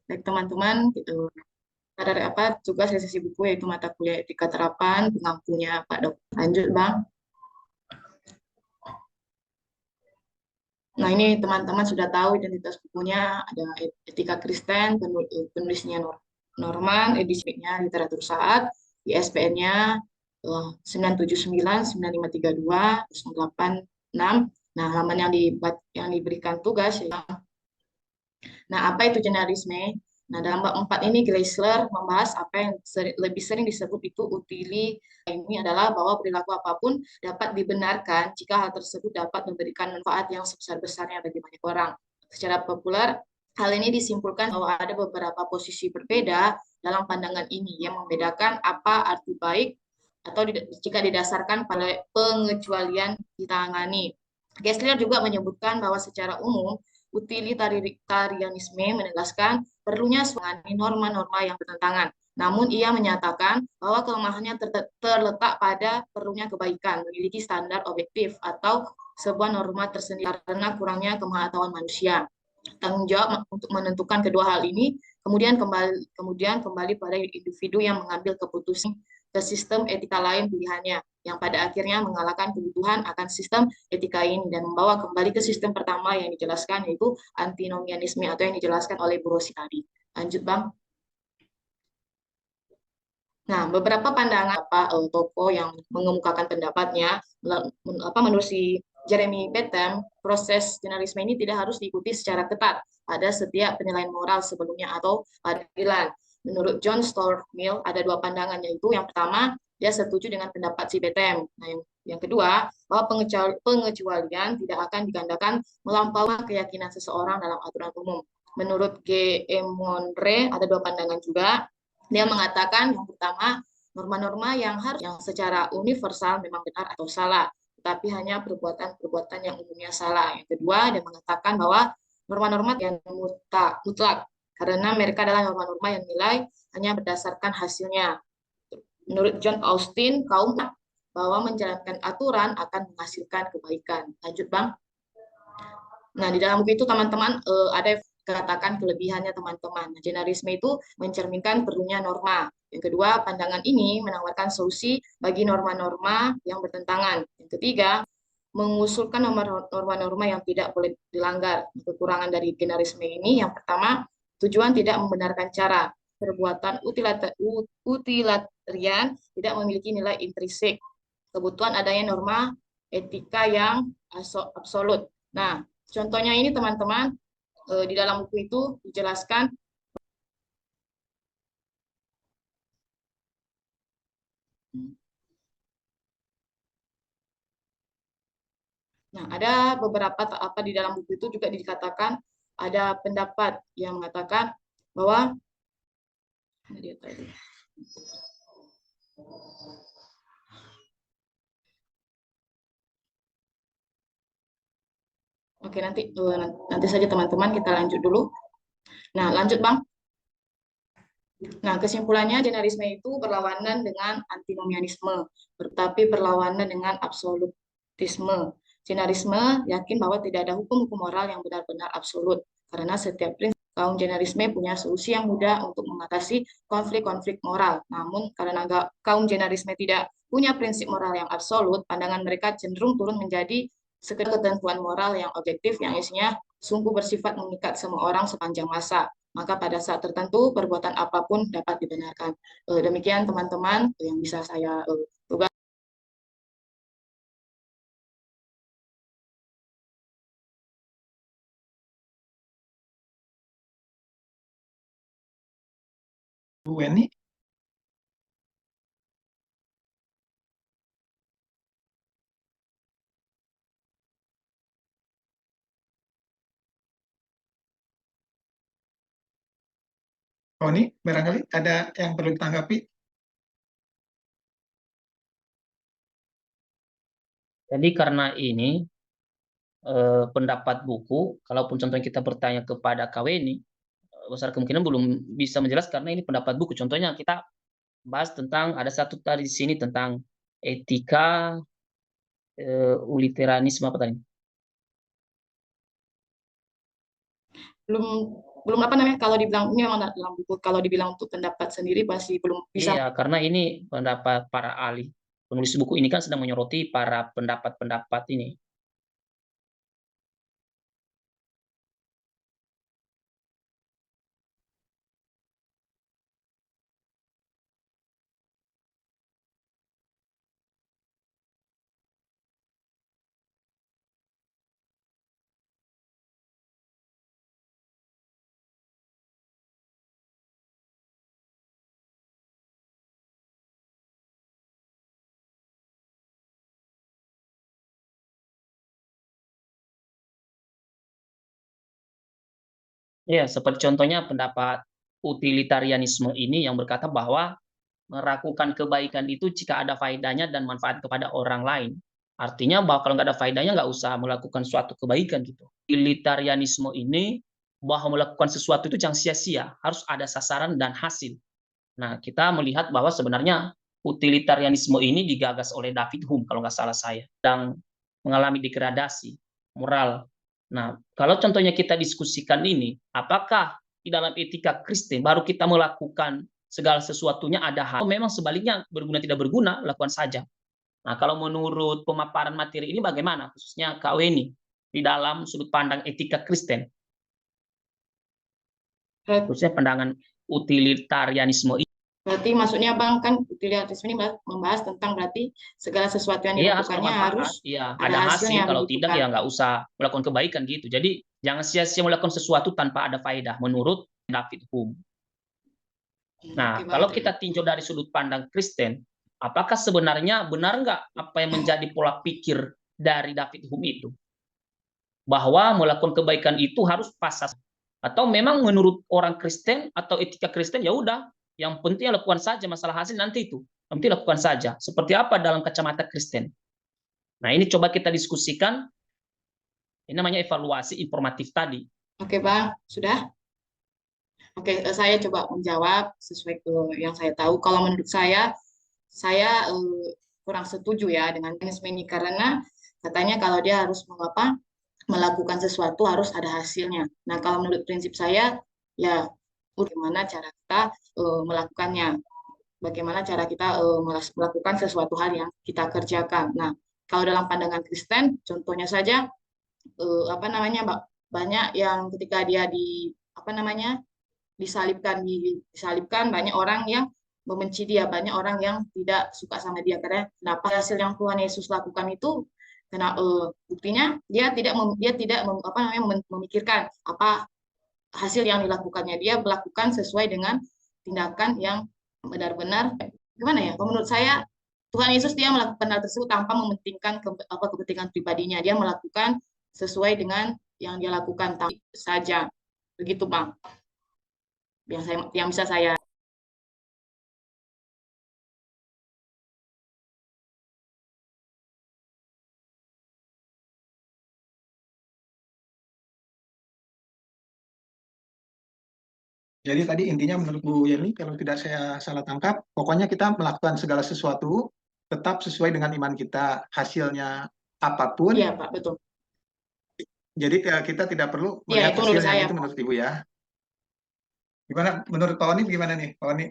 baik teman-teman gitu. Ada apa tugas resesi buku yaitu mata kuliah etika terapan pengampunya Pak Dok. Lanjut Bang. Nah ini teman-teman sudah tahu identitas bukunya ada Etika Kristen, penulisnya Norman, edisinya Literatur Saat, ISBN-nya 97995320886. Nah halaman yang diberikan tugas ya. Nah, apa itu jurnalisme? Nah, dalam bab 4 ini Geisler membahas apa yang lebih sering disebut itu utili. Ini adalah bahwa perilaku apapun dapat dibenarkan jika hal tersebut dapat memberikan manfaat yang sebesar-besarnya bagi banyak orang. Secara populer, hal ini disimpulkan bahwa ada beberapa posisi berbeda dalam pandangan ini yang membedakan apa arti baik atau jika didasarkan pada pengecualian ditangani. Gessler juga menyebutkan bahwa secara umum utilitarianisme menegaskan perlunya suatu norma-norma yang bertentangan. Namun ia menyatakan bahwa kelemahannya terletak pada perlunya kebaikan, memiliki standar objektif atau sebuah norma tersendiri karena kurangnya kemahatauan manusia. Tanggung jawab untuk menentukan kedua hal ini kemudian kembali pada individu yang mengambil keputusan ke sistem etika lain pilihannya yang pada akhirnya mengalahkan kebutuhan akan sistem etika ini dan membawa kembali ke sistem pertama yang dijelaskan yaitu antinomianisme atau yang dijelaskan oleh Burosi tadi. Lanjut Bang. Nah, beberapa pandangan tokoh yang mengemukakan pendapatnya menurut si Jeremy Bentham, proses jurnalisme ini tidak harus diikuti secara ketat pada setiap penilaian moral sebelumnya atau peradilan. Menurut John Stuart Mill ada dua pandangan, yaitu yang pertama dia setuju dengan pendapat si Bentham. Nah, yang kedua bahwa pengecualian tidak akan digandakan melampaui keyakinan seseorang dalam aturan umum. Menurut G. M. Monroe ada dua pandangan juga. Dia mengatakan yang pertama, norma-norma yang secara universal memang benar atau salah, tapi hanya perbuatan-perbuatan yang umumnya salah. Yang kedua, dia mengatakan bahwa norma-norma yang mutlak, karena mereka adalah norma-norma yang nilai hanya berdasarkan hasilnya. Menurut John Austin, kaum bahwa menjalankan aturan akan menghasilkan kebaikan. Lanjut, Bang. Nah, di dalam buku itu teman-teman ada katakan kelebihannya teman-teman. Nah, jurnalisme itu mencerminkan perlunya norma. Yang kedua, pandangan ini menawarkan solusi bagi norma-norma yang bertentangan. Yang ketiga, mengusulkan norma-norma yang tidak boleh dilanggar. Kekurangan dari jurnalisme ini yang pertama, tujuan tidak membenarkan cara. Perbuatan utilitarian tidak memiliki nilai intrinsik. Kebutuhan adanya norma etika yang absolut. Nah, contohnya ini teman-teman di dalam buku itu dijelaskan. Nah, ada beberapa apa di dalam buku itu juga dikatakan ada pendapat yang mengatakan bahwa Oke, nanti saja teman-teman kita lanjut dulu. Nah, lanjut Bang. Nah, kesimpulannya jurnalisme itu berlawanan dengan antinomianisme, tetapi berlawanan dengan absolutisme. Jurnalisme yakin bahwa tidak ada hukum-hukum moral yang benar-benar absolut, karena setiap prinsip kaum jurnalisme punya solusi yang mudah untuk mengatasi konflik-konflik moral. Namun, karena kaum jurnalisme tidak punya prinsip moral yang absolut, pandangan mereka cenderung turun menjadi sekedar ketentuan moral yang objektif yang isinya sungguh bersifat mengikat semua orang sepanjang masa. Maka pada saat tertentu perbuatan apapun dapat dibenarkan. Demikian teman-teman yang bisa saya tugas. Bu Weni. Tony, barangkali ada yang perlu ditanggapi? Jadi karena ini pendapat buku, kalaupun contohnya kita bertanya kepada KWNI, besar kemungkinan belum bisa menjelaskan karena ini pendapat buku. Contohnya kita bahas tentang ada satu tadi di sini tentang etika uliteranisme apa tadi? Belum belum apa namanya, kalau dibilang ini memang dalam buku, kalau dibilang untuk pendapat sendiri masih belum bisa. Iya, karena ini pendapat para ahli. Penulis buku ini kan sedang menyoroti para pendapat-pendapat ini. Ya, seperti contohnya pendapat utilitarianisme ini yang berkata bahwa melakukan kebaikan itu jika ada faedahnya dan manfaat kepada orang lain. Artinya bahwa kalau nggak ada faedahnya nggak usah melakukan suatu kebaikan gitu. Utilitarianisme ini bahwa melakukan sesuatu itu jangan sia-sia, harus ada sasaran dan hasil. Nah, kita melihat bahwa sebenarnya utilitarianisme ini digagas oleh David Hume kalau nggak salah saya, dan mengalami degradasi moral. Nah, kalau contohnya kita diskusikan ini, apakah di dalam etika Kristen baru kita melakukan segala sesuatunya ada hal, atau memang sebaliknya berguna tidak berguna, lakukan saja. Nah, kalau menurut pemaparan materi ini bagaimana, khususnya Kak Weni, di dalam sudut pandang etika Kristen, khususnya pandangan utilitarianisme ini? Berarti maksudnya Bang, kan utilitarisme ini membahas tentang berarti segala sesuatu yang Iya, harus dilakukannya bermanfaat. harus Iya, ada ada hasil. hasilnya Kalau begitu tidak kan. ya nggak usah melakukan kebaikan gitu. Jadi jangan sia-sia melakukan sesuatu tanpa ada faedah, menurut David Hume. Nah, Oke Bang, kalau kita tinjau dari sudut pandang Kristen, apakah sebenarnya benar nggak apa yang menjadi pola pikir dari David Hume itu? Bahwa melakukan kebaikan itu harus pas sasaran. Atau memang menurut orang Kristen atau etika Kristen ya udah, yang penting lakukan saja, masalah hasil nanti itu. Yang penting lakukan saja. Seperti apa dalam kacamata Kristen? Nah, ini coba kita diskusikan. Ini namanya evaluasi informatif tadi. Oke Bang, sudah. Oke, saya coba menjawab sesuai yang saya tahu. Kalau menurut saya kurang setuju ya dengan mekanisme ini karena katanya kalau dia harus mengapa melakukan sesuatu harus ada hasilnya. Nah, kalau menurut prinsip saya ya bagaimana cara kita melakukannya, bagaimana cara kita melakukan sesuatu hal yang kita kerjakan. Nah, kalau dalam pandangan Kristen, contohnya saja apa namanya, banyak yang ketika dia di apa namanya disalibkan banyak orang yang membenci dia, banyak orang yang tidak suka sama dia karena kenapa hasil yang Tuhan Yesus lakukan itu karena buktinya dia tidak apa namanya memikirkan apa hasil yang dilakukannya, dia melakukan sesuai dengan tindakan yang benar-benar gimana ya, menurut saya Tuhan Yesus dia melakukan hal tersebut tanpa mementingkan kepentingan pribadinya, dia melakukan sesuai dengan yang dia lakukan saja begitu Bang, yang bisa saya. Jadi tadi intinya menurut Bu Yeni, kalau tidak saya salah tangkap, pokoknya kita melakukan segala sesuatu tetap sesuai dengan iman kita, hasilnya apapun. Iya Pak, betul. Jadi kita tidak perlu Iya, melihat itu menurut hasilnya, saya gitu Pak. menurut Ibu ya. Gimana menurut Pak Oni, gimana nih Pak Oni?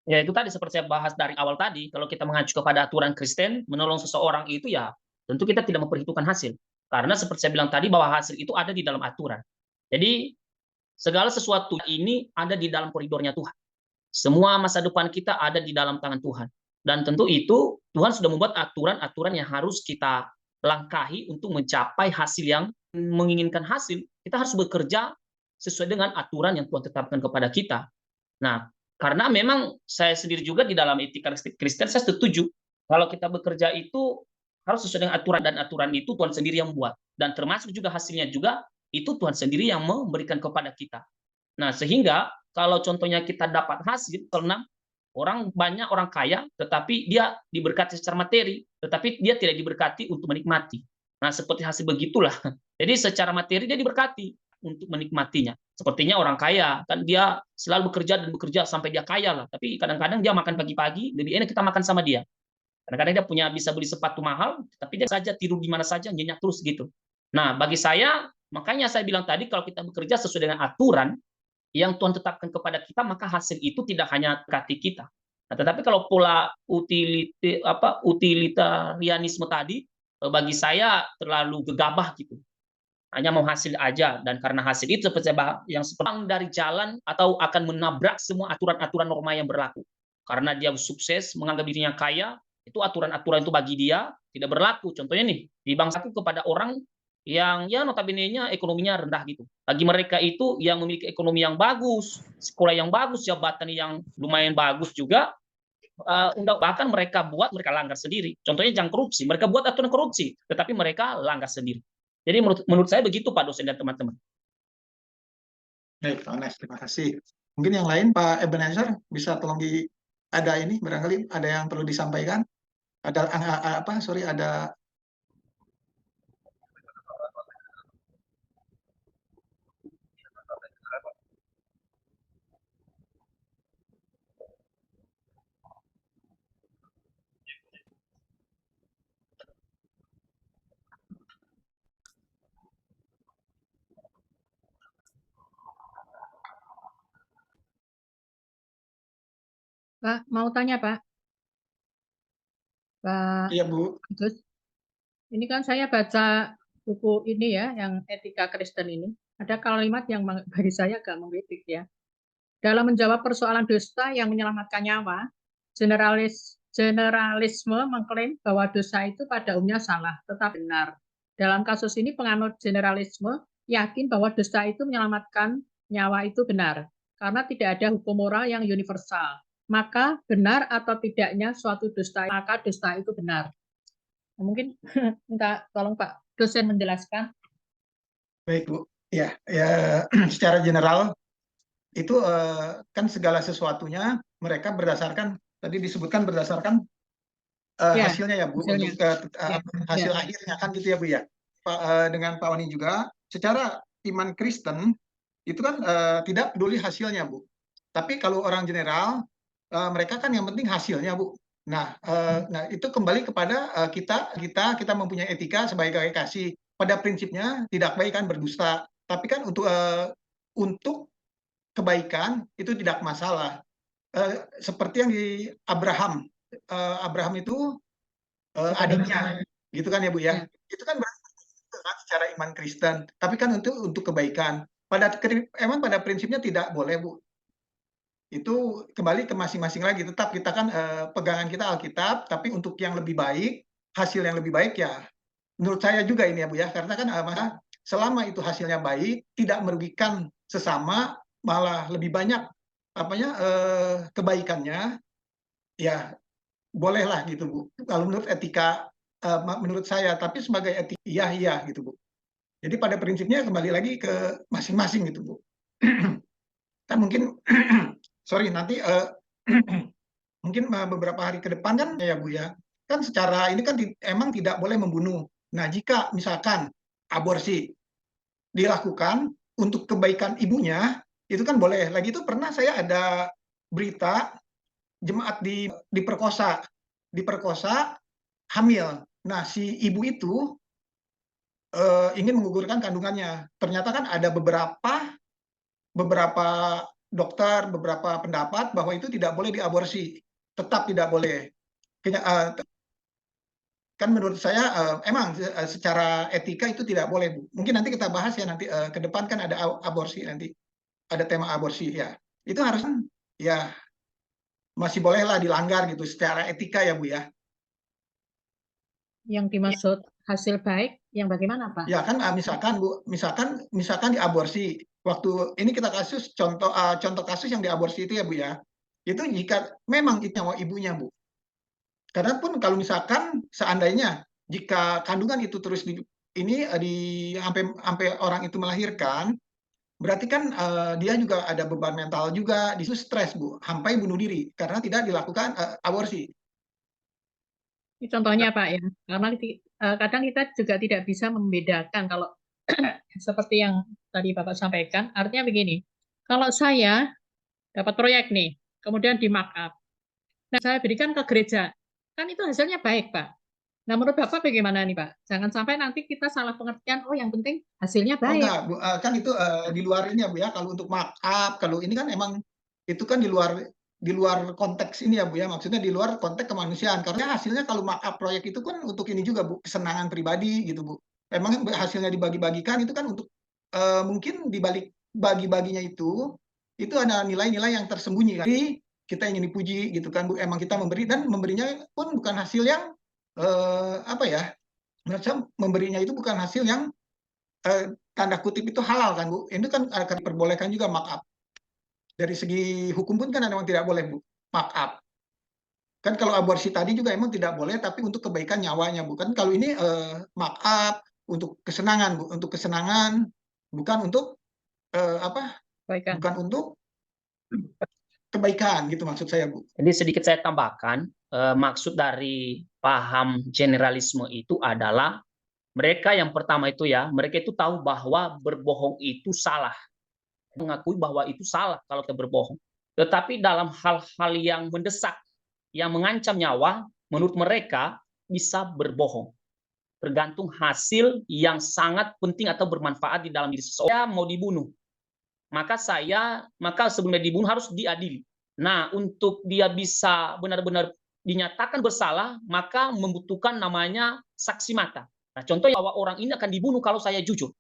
Ya itu tadi seperti saya bahas dari awal tadi, kalau kita mengacu kepada aturan Kristen, menolong seseorang itu ya tentu kita tidak memperhitungkan hasil. Karena seperti saya bilang tadi bahwa hasil itu ada di dalam aturan. Jadi segala sesuatu ini ada di dalam koridornya Tuhan. Semua masa depan kita ada di dalam tangan Tuhan. Dan tentu itu Tuhan sudah membuat aturan-aturan yang harus kita langkahi untuk mencapai hasil yang menginginkan hasil. Kita harus bekerja sesuai dengan aturan yang Tuhan tetapkan kepada kita. Nah, karena memang saya sendiri juga di dalam etika Kristen, saya setuju kalau kita bekerja itu harus sesuai dengan aturan, dan aturan itu Tuhan sendiri yang buat. Dan termasuk juga hasilnya juga itu Tuhan sendiri yang memberikan kepada kita. Nah, sehingga kalau contohnya kita dapat hasil, karena banyak orang kaya, tetapi dia diberkati secara materi, tetapi dia tidak diberkati untuk menikmati. Nah, seperti hasil begitulah. Jadi secara materi dia diberkati untuk menikmatinya. Sepertinya orang kaya, kan dia selalu bekerja dan bekerja sampai dia kaya lah. Tapi kadang-kadang dia makan pagi-pagi, lebih enak kita makan sama dia. Kadang-kadang dia bisa beli sepatu mahal, tapi dia saja tidur di mana saja, nyenyak terus gitu. Nah, bagi saya Makanya saya bilang tadi kalau kita bekerja sesuai dengan aturan yang Tuhan tetapkan kepada kita, maka hasil itu tidak hanya kati kita. Nah, tetapi kalau pola utilitarianisme tadi bagi saya terlalu gegabah gitu. Hanya mau hasil aja, dan karena hasil itu seperti yang seperti dari jalan atau akan menabrak semua aturan-aturan norma yang berlaku. Karena dia sukses, menganggap dirinya kaya, itu aturan-aturan itu bagi dia tidak berlaku. Contohnya nih, di bangsaku kepada orang yang ya notabene-nya ekonominya rendah gitu. Bagi mereka itu yang memiliki ekonomi yang bagus, sekolah yang bagus, jabatan yang lumayan bagus juga, bahkan mereka langgar sendiri. Contohnya jangan korupsi, mereka buat aturan korupsi, tetapi mereka langgar sendiri. Jadi menurut saya begitu Pak dosen dan teman-teman. Baik, Pak Ones, terima kasih. Mungkin yang lain Pak Ebenezer bisa tolong ada ini barangkali ada yang perlu disampaikan. Ada ada Pak, mau tanya Pak. Pak Iya Bu. Agus, ini kan saya baca buku ini ya, yang Etika Kristen ini. Ada kalimat yang bagi saya agak mengkritik ya. Dalam menjawab persoalan dusta yang menyelamatkan nyawa, generalisme mengklaim bahwa dosa itu pada umumnya salah, tetapi benar. Dalam kasus ini penganut generalisme yakin bahwa dosa itu menyelamatkan nyawa itu benar, karena tidak ada hukum moral yang universal. Maka benar atau tidaknya suatu dusta, maka dusta itu benar. Mungkin minta tolong Pak dosen menjelaskan. Baik Bu. Ya, secara general itu kan segala sesuatunya mereka berdasarkan tadi disebutkan berdasarkan hasilnya ya Bu, hasilnya. untuk hasil akhirnya kan gitu ya Bu ya. Dengan Pak Oni juga secara iman Kristen itu kan tidak peduli hasilnya Bu. Tapi kalau orang general mereka kan yang penting hasilnya Bu. Nah, itu kembali kepada kita mempunyai etika sebagai kasih. Pada prinsipnya tidak baik kan berdusta, tapi kan untuk kebaikan itu tidak masalah. Seperti yang di Abraham, Abraham itu adiknya, gitu kan ya Bu ya. Itu kan berarti secara iman Kristen, tapi kan untuk kebaikan. Emang pada prinsipnya tidak boleh Bu. Itu kembali ke masing-masing lagi. Tetap kita kan pegangan kita Alkitab, tapi untuk yang lebih baik, hasil yang lebih baik ya menurut saya juga ini ya Bu ya, karena kan selama itu hasilnya baik, tidak merugikan sesama, malah lebih banyak kebaikannya, ya bolehlah gitu Bu. Kalau menurut etika menurut saya, tapi sebagai etika iya gitu Bu. Jadi pada prinsipnya kembali lagi ke masing-masing gitu Bu. Kan mungkin sorry nanti mungkin beberapa hari ke depan kan ya Bu ya, kan secara ini kan emang tidak boleh membunuh. Nah jika misalkan aborsi dilakukan untuk kebaikan ibunya, itu kan boleh. Lagi itu pernah saya ada berita jemaat diperkosa hamil. Nah si ibu itu ingin menggugurkan kandungannya. Ternyata kan ada beberapa dokter, beberapa pendapat bahwa itu tidak boleh diaborsi, tetap tidak boleh. Kan menurut saya emang secara etika itu tidak boleh Bu. Mungkin nanti kita bahas ya nanti ke depan kan ada aborsi nanti, ada tema aborsi ya. Itu harus ya masih bolehlah dilanggar gitu secara etika ya Bu ya. Yang dimaksud hasil baik yang bagaimana Pak? Ya kan misalkan Bu, misalkan diaborsi. Waktu ini kita contoh kasus yang diaborsi itu ya Bu ya. Itu jika memang itu nyawa ibunya Bu. Karena pun kalau misalkan seandainya jika kandungan itu terus sampai orang itu melahirkan, berarti kan dia juga ada beban mental juga, di situ stres Bu, sampai bunuh diri karena tidak dilakukan aborsi. Ini contohnya Pak ya, karena kadang kita juga tidak bisa membedakan kalau seperti yang tadi Bapak sampaikan, artinya begini, kalau saya dapat proyek nih, kemudian di markup, nah saya berikan ke gereja, kan itu hasilnya baik Pak. Nah, menurut Bapak bagaimana nih, Pak? Jangan sampai nanti kita salah pengertian, oh yang penting hasilnya Oh baik. enggak, Bu. Kan itu di luar ini ya Bu ya. Kalau untuk markup, kalau ini kan emang itu kan di luar konteks ini ya Bu ya. Maksudnya di luar konteks kemanusiaan. Karena hasilnya kalau markup proyek itu kan untuk ini juga Bu, kesenangan pribadi gitu Bu. Memang hasilnya dibagi-bagikan itu kan untuk mungkin di balik bagi-baginya itu ada nilai-nilai yang tersembunyi. Jadi kita ingin dipuji gitu kan Bu. Emang kita memberi dan memberinya pun bukan hasil yang apa ya? Macam memberinya itu bukan hasil yang tanda kutip itu halal kan Bu. Ini kan akan diperbolehkan juga markup. Dari segi hukum pun kan memang tidak boleh Bu, markup. Kan kalau aborsi tadi juga emang tidak boleh, tapi untuk kebaikan nyawanya Bu. Kan kalau ini markup untuk kesenangan Bu, untuk kesenangan, bukan untuk apa? Baikkan. Bukan untuk kebaikan gitu maksud saya Bu. Jadi sedikit saya tambahkan, maksud dari paham generalisme itu adalah mereka yang pertama itu ya, mereka itu tahu bahwa berbohong itu salah. Mengakui bahwa itu salah kalau kita berbohong. Tetapi dalam hal-hal yang mendesak, yang mengancam nyawa, menurut mereka bisa berbohong. Tergantung hasil yang sangat penting atau bermanfaat di dalam diri seseorang. Saya mau dibunuh, maka sebelum dia dibunuh harus diadili. Nah, untuk dia bisa benar-benar dinyatakan bersalah, maka membutuhkan namanya saksi mata. Nah, contohnya bahwa orang ini akan dibunuh kalau saya jujur.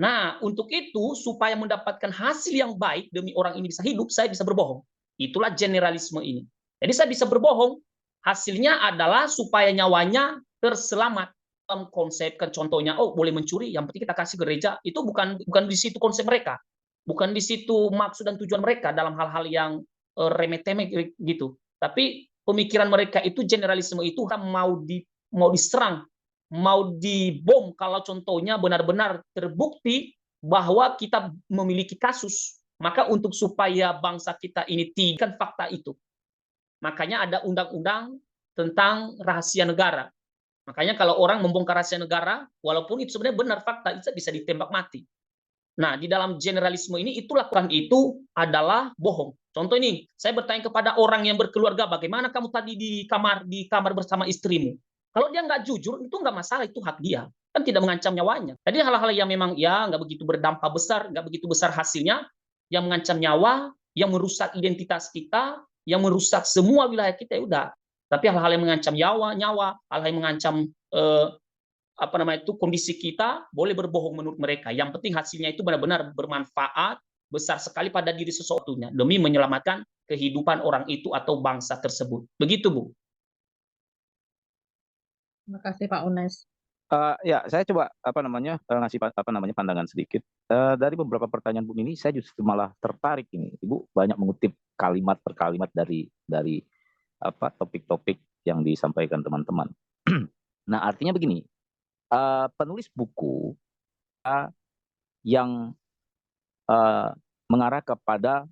Nah, untuk itu supaya mendapatkan hasil yang baik demi orang ini bisa hidup, saya bisa berbohong. Itulah generalisme ini. Jadi saya bisa berbohong, hasilnya adalah supaya nyawanya terselamat. Dalam konsep kan contohnya, oh boleh mencuri, yang penting kita kasih gereja, itu bukan di situ konsep mereka. Bukan di situ maksud dan tujuan mereka dalam hal-hal yang remeh-temeh gitu. Tapi pemikiran mereka itu generalisme itu mau diserang, mau dibom kalau contohnya benar-benar terbukti bahwa kita memiliki kasus. Maka untuk supaya bangsa kita ini tidak fakta itu, makanya ada undang-undang tentang rahasia negara. Makanya kalau orang membongkar rahasia negara, walaupun itu sebenarnya benar fakta, itu bisa ditembak mati. Nah, di dalam generalisme ini itulah Quran itu adalah bohong. Contoh ini, saya bertanya kepada orang yang berkeluarga, bagaimana kamu tadi di kamar bersama istrimu? Kalau dia nggak jujur, itu nggak masalah, itu hak dia. Kan tidak mengancam nyawanya. Jadi hal-hal yang memang ya nggak begitu berdampak besar, nggak begitu besar hasilnya, yang mengancam nyawa, yang merusak identitas kita, yang merusak semua wilayah kita, ya udah. Tapi hal-hal yang mengancam nyawa, hal-hal yang mengancam kondisi kita, boleh berbohong menurut mereka. Yang penting hasilnya itu benar-benar bermanfaat besar sekali pada diri sesuatunya demi menyelamatkan kehidupan orang itu atau bangsa tersebut. Begitu, Bu. Terima kasih Pak Unes. Ya, saya coba ngasih pandangan sedikit. Dari beberapa pertanyaan Bu ini, saya justru malah tertarik ini. Ibu banyak mengutip kalimat per kalimat dari topik-topik yang disampaikan teman-teman. Nah, artinya begini, penulis buku yang mengarah kepada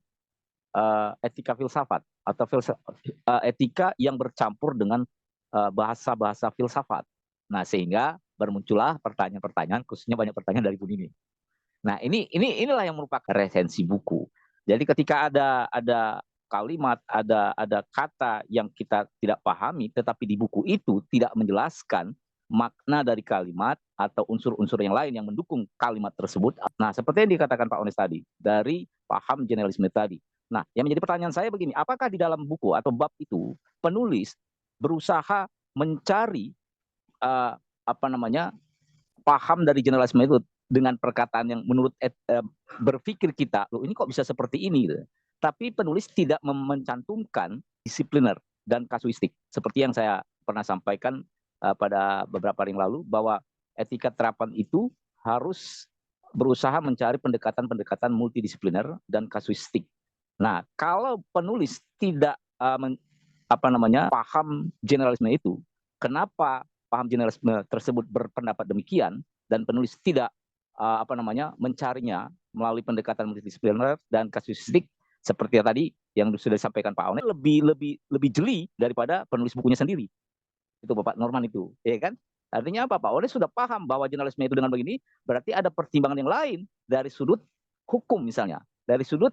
etika filsafat atau etika yang bercampur dengan bahasa-bahasa filsafat. Nah, sehingga bermuncullah pertanyaan-pertanyaan, khususnya banyak pertanyaan dari Bu Nini. Nah, inilah yang merupakan resensi buku. Jadi ketika ada kalimat, ada kata yang kita tidak pahami, tetapi di buku itu tidak menjelaskan makna dari kalimat atau unsur-unsur yang lain yang mendukung kalimat tersebut. Nah, seperti yang dikatakan Pak Ones tadi, dari paham generalisme tadi. Nah, yang menjadi pertanyaan saya begini, apakah di dalam buku atau bab itu penulis berusaha mencari paham dari generalisme itu dengan perkataan yang menurut berpikir kita, loh ini kok bisa seperti ini gitu. Tapi penulis tidak mencantumkan disipliner dan kasuistik. Seperti yang saya pernah sampaikan pada beberapa hari yang lalu, bahwa etika terapan itu harus berusaha mencari pendekatan-pendekatan multidisipliner dan kasuistik. Nah, kalau penulis tidak paham generalisme itu, kenapa paham generalisme tersebut berpendapat demikian dan penulis tidak mencarinya melalui pendekatan multidisipliner dan kasuistik seperti tadi yang sudah disampaikan Pak Ones, lebih jeli daripada penulis bukunya sendiri. Itu Bapak Norman itu, ya kan? Artinya apa? Pak Ones sudah paham bahwa generalisme itu dengan begini, berarti ada pertimbangan yang lain dari sudut hukum misalnya, dari sudut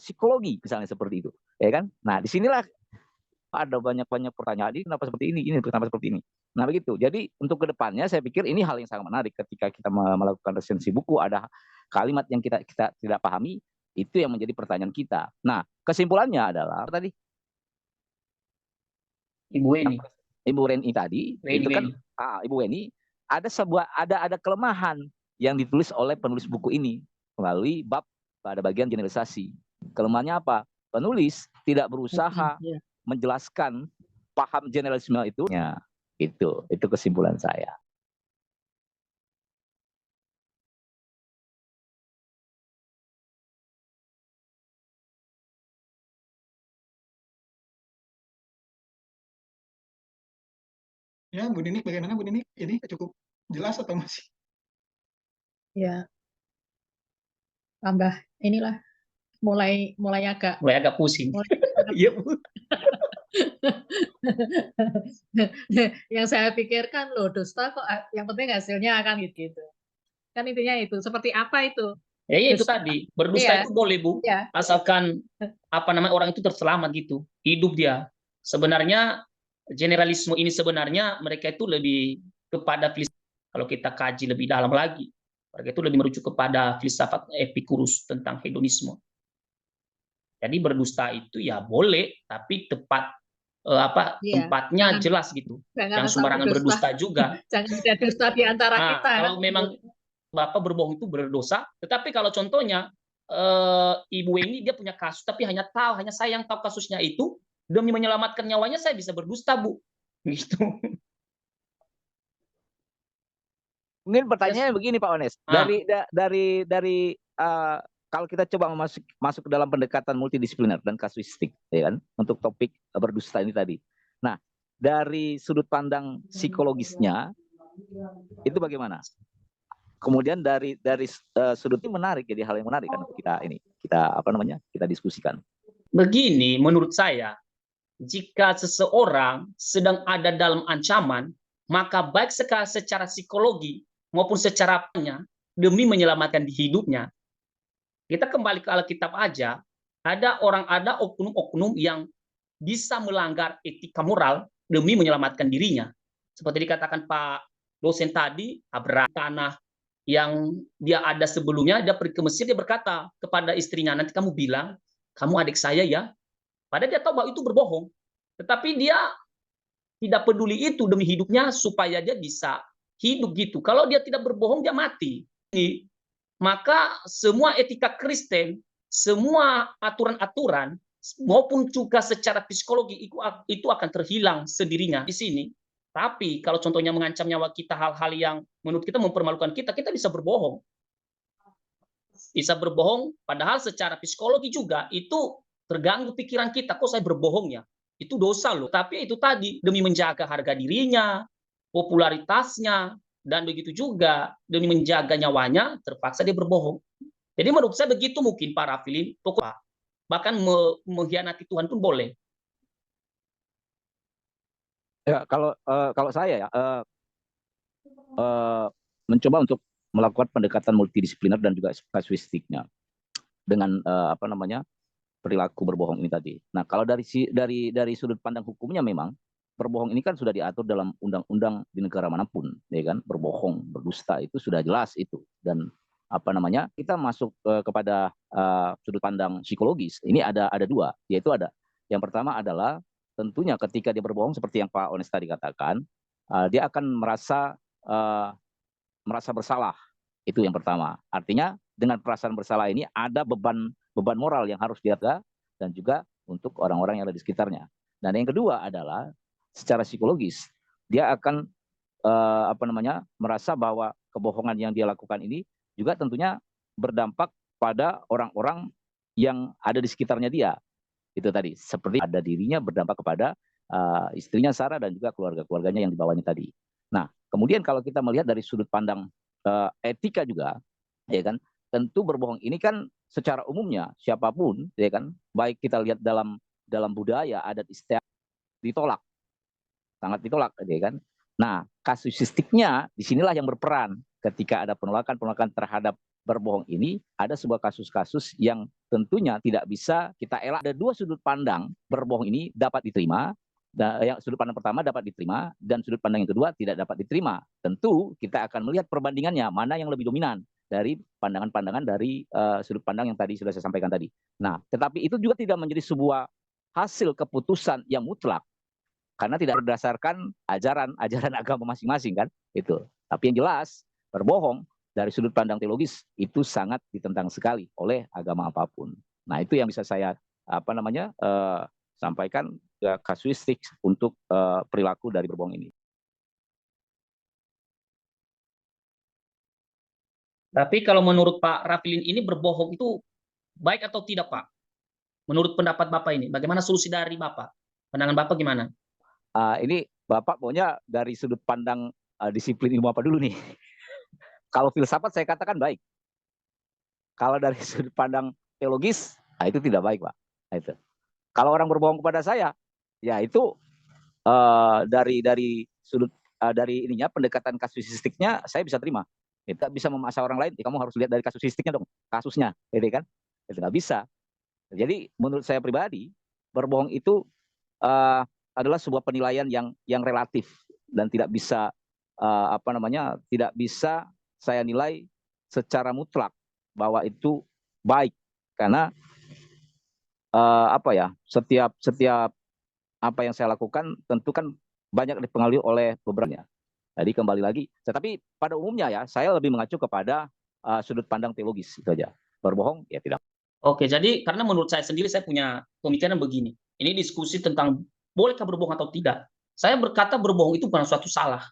psikologi misalnya seperti itu, ya kan? Nah, disinilah ada banyak pertanyaan, ini kenapa seperti ini kenapa seperti ini. Nah begitu. Jadi untuk kedepannya saya pikir ini hal yang sangat menarik ketika kita melakukan resensi buku, ada kalimat yang kita tidak pahami, itu yang menjadi pertanyaan kita. Nah kesimpulannya adalah tadi Ibu Reni tadi Weni, itu kan Ibu Weni ada kelemahan yang ditulis oleh penulis buku ini melalui bab pada bagian generalisasi. Kelemahannya apa? Penulis tidak berusaha menjelaskan paham generalisme itu. Ya, itu kesimpulan saya. Ya, Bu Ninik, bagaimana Bu Ninik? Ini cukup jelas atau masih? Ya, tambah inilah mulai agak pusing. mulai Iya, Bu. yang saya pikirkan loh, dusta kok yang penting hasilnya akan gitu. Kan intinya itu. Seperti apa itu? Ya itu Dusta. tadi, berdusta Iya. itu boleh, Bu. Ya. Asalkan orang itu terselamat gitu, hidup dia. Sebenarnya generalisme ini sebenarnya mereka itu lebih kepada kalau kita kaji lebih dalam lagi, mereka itu lebih merujuk kepada filsafat Epikurus tentang hedonisme. Jadi berdusta itu ya boleh, tapi tepat tempatnya jelas gitu. Yang sembarangan berdusta juga. Jangan ada dusta di antara kita. Kalau memang Bapak berbohong itu berdosa, tetapi kalau contohnya Ibu ini dia punya kasus, tapi hanya saya yang tahu kasusnya itu, demi menyelamatkan nyawanya saya bisa berdusta, Bu. Gitu. Mungkin pertanyaannya begini Pak Ones, dari kalau kita coba masuk ke dalam pendekatan multidisipliner dan kasuistik, ya kan, untuk topik berdusta ini tadi. Nah, dari sudut pandang psikologisnya itu bagaimana? Kemudian dari sudut ini menarik, jadi hal yang menarik kan kita diskusikan. Begini, menurut saya, jika seseorang sedang ada dalam ancaman, maka baik secara psikologi maupun secara demi menyelamatkan hidupnya, kita kembali ke Alkitab aja, ada oknum-oknum yang bisa melanggar etika moral demi menyelamatkan dirinya. Seperti dikatakan Pak dosen tadi, Abraham, tanah yang dia ada sebelumnya, dia pergi ke Mesir, dia berkata kepada istrinya, nanti kamu bilang, kamu adik saya ya. Padahal dia tahu bahwa itu berbohong. Tetapi dia tidak peduli itu demi hidupnya supaya dia bisa hidup gitu. Kalau dia tidak berbohong, dia mati. Maka semua etika Kristen, semua aturan-aturan, maupun juga secara psikologi itu akan terhilang sendirinya di sini. Tapi kalau contohnya mengancam nyawa kita, hal-hal yang menurut kita mempermalukan kita bisa berbohong. Bisa berbohong, padahal secara psikologi juga itu terganggu pikiran kita, kok saya berbohong ya? Itu dosa loh. Tapi itu tadi, demi menjaga harga dirinya, popularitasnya, dan begitu juga demi menjaga nyawanya, terpaksa dia berbohong. Jadi menurut saya begitu mungkin para filin, bahkan mengkhianati Tuhan pun boleh. Ya, kalau saya ya mencoba untuk melakukan pendekatan multidisipliner dan juga kasuistiknya dengan perilaku berbohong ini tadi. Nah, kalau dari sudut pandang hukumnya memang berbohong ini kan sudah diatur dalam undang-undang di negara manapun, ya kan? Berbohong, berdusta itu sudah jelas itu. Dan kita masuk kepada sudut pandang psikologis. Ini ada dua, yaitu ada yang pertama adalah tentunya ketika dia berbohong seperti yang Pak Ones tadi katakan, dia akan merasa bersalah. Itu yang pertama. Artinya dengan perasaan bersalah ini ada beban moral yang harus dijaga dan juga untuk orang-orang yang ada di sekitarnya. Dan yang kedua adalah secara psikologis dia akan merasa bahwa kebohongan yang dia lakukan ini juga tentunya berdampak pada orang-orang yang ada di sekitarnya dia. Itu tadi, seperti ada dirinya berdampak kepada istrinya Sarah dan juga keluarga-keluarganya yang dibawanya tadi. Nah, kemudian kalau kita melihat dari sudut pandang etika juga, ya kan, tentu berbohong ini kan secara umumnya siapapun, ya kan, baik kita lihat dalam budaya adat istiadat ditolak, sangat ditolak, ya kan. Nah, kasuistiknya disinilah yang berperan ketika ada penolakan terhadap berbohong ini, ada sebuah kasus-kasus yang tentunya tidak bisa kita elak. Ada dua sudut pandang berbohong ini dapat diterima. Yang sudut pandang pertama dapat diterima dan sudut pandang yang kedua tidak dapat diterima. Tentu kita akan melihat perbandingannya mana yang lebih dominan dari pandangan-pandangan dari sudut pandang yang tadi sudah saya sampaikan tadi. Nah, tetapi itu juga tidak menjadi sebuah hasil keputusan yang mutlak karena tidak berdasarkan ajaran agama masing-masing kan itu. Tapi yang jelas berbohong dari sudut pandang teologis itu sangat ditentang sekali oleh agama apapun. Nah, itu yang bisa saya sampaikan kasuistik untuk perilaku dari berbohong ini. Tapi kalau menurut Pak Rafilin ini berbohong itu baik atau tidak, Pak? Menurut pendapat Bapak ini, bagaimana solusi dari Bapak? Pandangan Bapak gimana? Ini Bapak pokoknya dari sudut pandang disiplin ilmu apa dulu nih? Kalau filsafat saya katakan baik. Kalau dari sudut pandang teologis, itu tidak baik, Pak. Itu. Kalau orang berbohong kepada saya, ya itu dari sudut dari ininya pendekatan kasuistiknya saya bisa terima. Kita bisa memaksa orang lain, kamu harus lihat dari kasuistiknya dong, kasusnya, gitu kan? Itu nggak bisa. Jadi menurut saya pribadi, berbohong itu adalah sebuah penilaian yang relatif dan tidak bisa tidak bisa saya nilai secara mutlak bahwa itu baik karena setiap apa yang saya lakukan tentu kan banyak dipengaruhi oleh beberapa. Jadi kembali lagi, tetapi pada umumnya ya saya lebih mengacu kepada sudut pandang teologis itu aja. Berbohong ya tidak. Oke, jadi karena menurut saya sendiri saya punya pemikiran begini. Ini diskusi tentang bolehkah berbohong atau tidak. Saya berkata berbohong itu bukan suatu salah,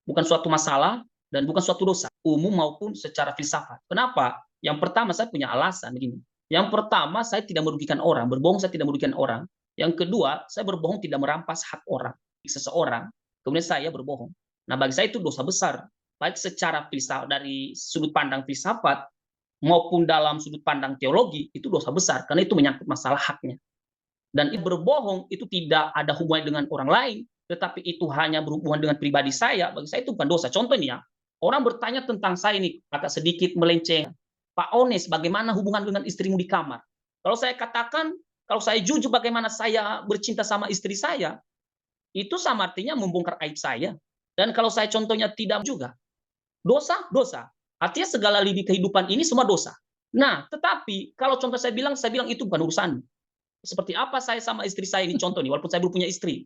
bukan suatu masalah dan bukan suatu dosa, umum maupun secara filsafat. Kenapa? Yang pertama saya punya alasan begini. Yang pertama saya tidak merugikan orang, berbohong saya tidak merugikan orang. Yang kedua, saya berbohong tidak merampas hak orang, seseorang. Kemudian saya berbohong. Nah, bagi saya itu dosa besar, baik secara filsafat dari sudut pandang filsafat maupun dalam sudut pandang teologi itu dosa besar karena itu menyangkut masalah haknya. Dan berbohong itu tidak ada hubungan dengan orang lain, tetapi itu hanya berhubungan dengan pribadi saya. Bagi saya itu bukan dosa. Contoh nih ya, orang bertanya tentang saya ini agak sedikit melenceng. Pak Ones, bagaimana hubungan dengan istrimu di kamar? Kalau saya katakan, kalau saya jujur bagaimana saya bercinta sama istri saya, itu sama artinya membongkar aib saya. Dan kalau saya contohnya tidak juga, dosa. Artinya segala lini kehidupan ini semua dosa. Nah, tetapi kalau contoh saya bilang itu bukan urusan. Seperti apa saya sama istri saya ini contoh nih, walaupun saya belum punya istri.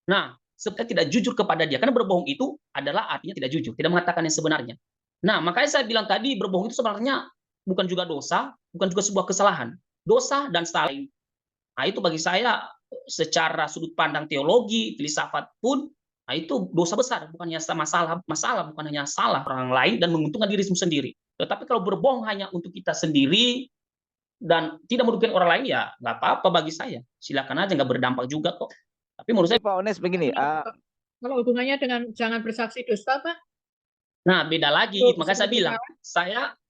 Nah, saya tidak jujur kepada dia, karena berbohong itu adalah artinya tidak jujur, tidak mengatakan yang sebenarnya. Nah, makanya saya bilang tadi, berbohong itu sebenarnya bukan juga dosa, bukan juga sebuah kesalahan. Dosa dan salah. Nah, itu bagi saya secara sudut pandang teologi, filsafat pun, nah itu dosa besar, bukannya masalah bukan hanya salah orang lain dan menguntungkan dirimu sendiri. Tetapi kalau berbohong hanya untuk kita sendiri dan tidak merugikan orang lain, ya nggak apa-apa bagi saya. Silakan aja, nggak berdampak juga kok. Tapi menurut saya, Pak Ones begini. Kalau hubungannya dengan jangan bersaksi dusta, Pak? nah beda lagi. Makanya saya bilang,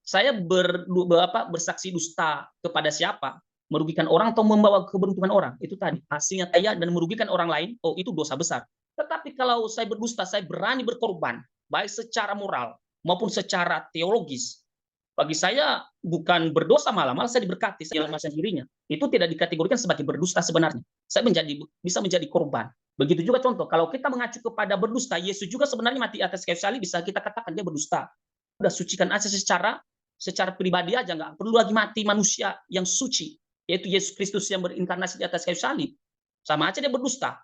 saya bersaksi dusta kepada siapa? Merugikan orang atau membawa keberuntungan orang? Itu tadi hasilnya saya dan merugikan orang lain. Oh, itu dosa besar. Tetapi kalau saya berdusta, saya berani berkorban, baik secara moral maupun secara teologis. Bagi saya bukan berdosa, malah saya diberkati dalam masa dirinya. Itu tidak dikategorikan sebagai berdusta sebenarnya. Saya bisa menjadi korban. Begitu juga contoh, kalau kita mengacu kepada berdusta, Yesus juga sebenarnya mati atas kayu salib, bisa kita katakan dia berdusta. Udah sucikan aja secara pribadi aja, nggak perlu lagi mati manusia yang suci, yaitu Yesus Kristus yang berinkarnasi di atas kayu salib. Sama aja dia berdusta.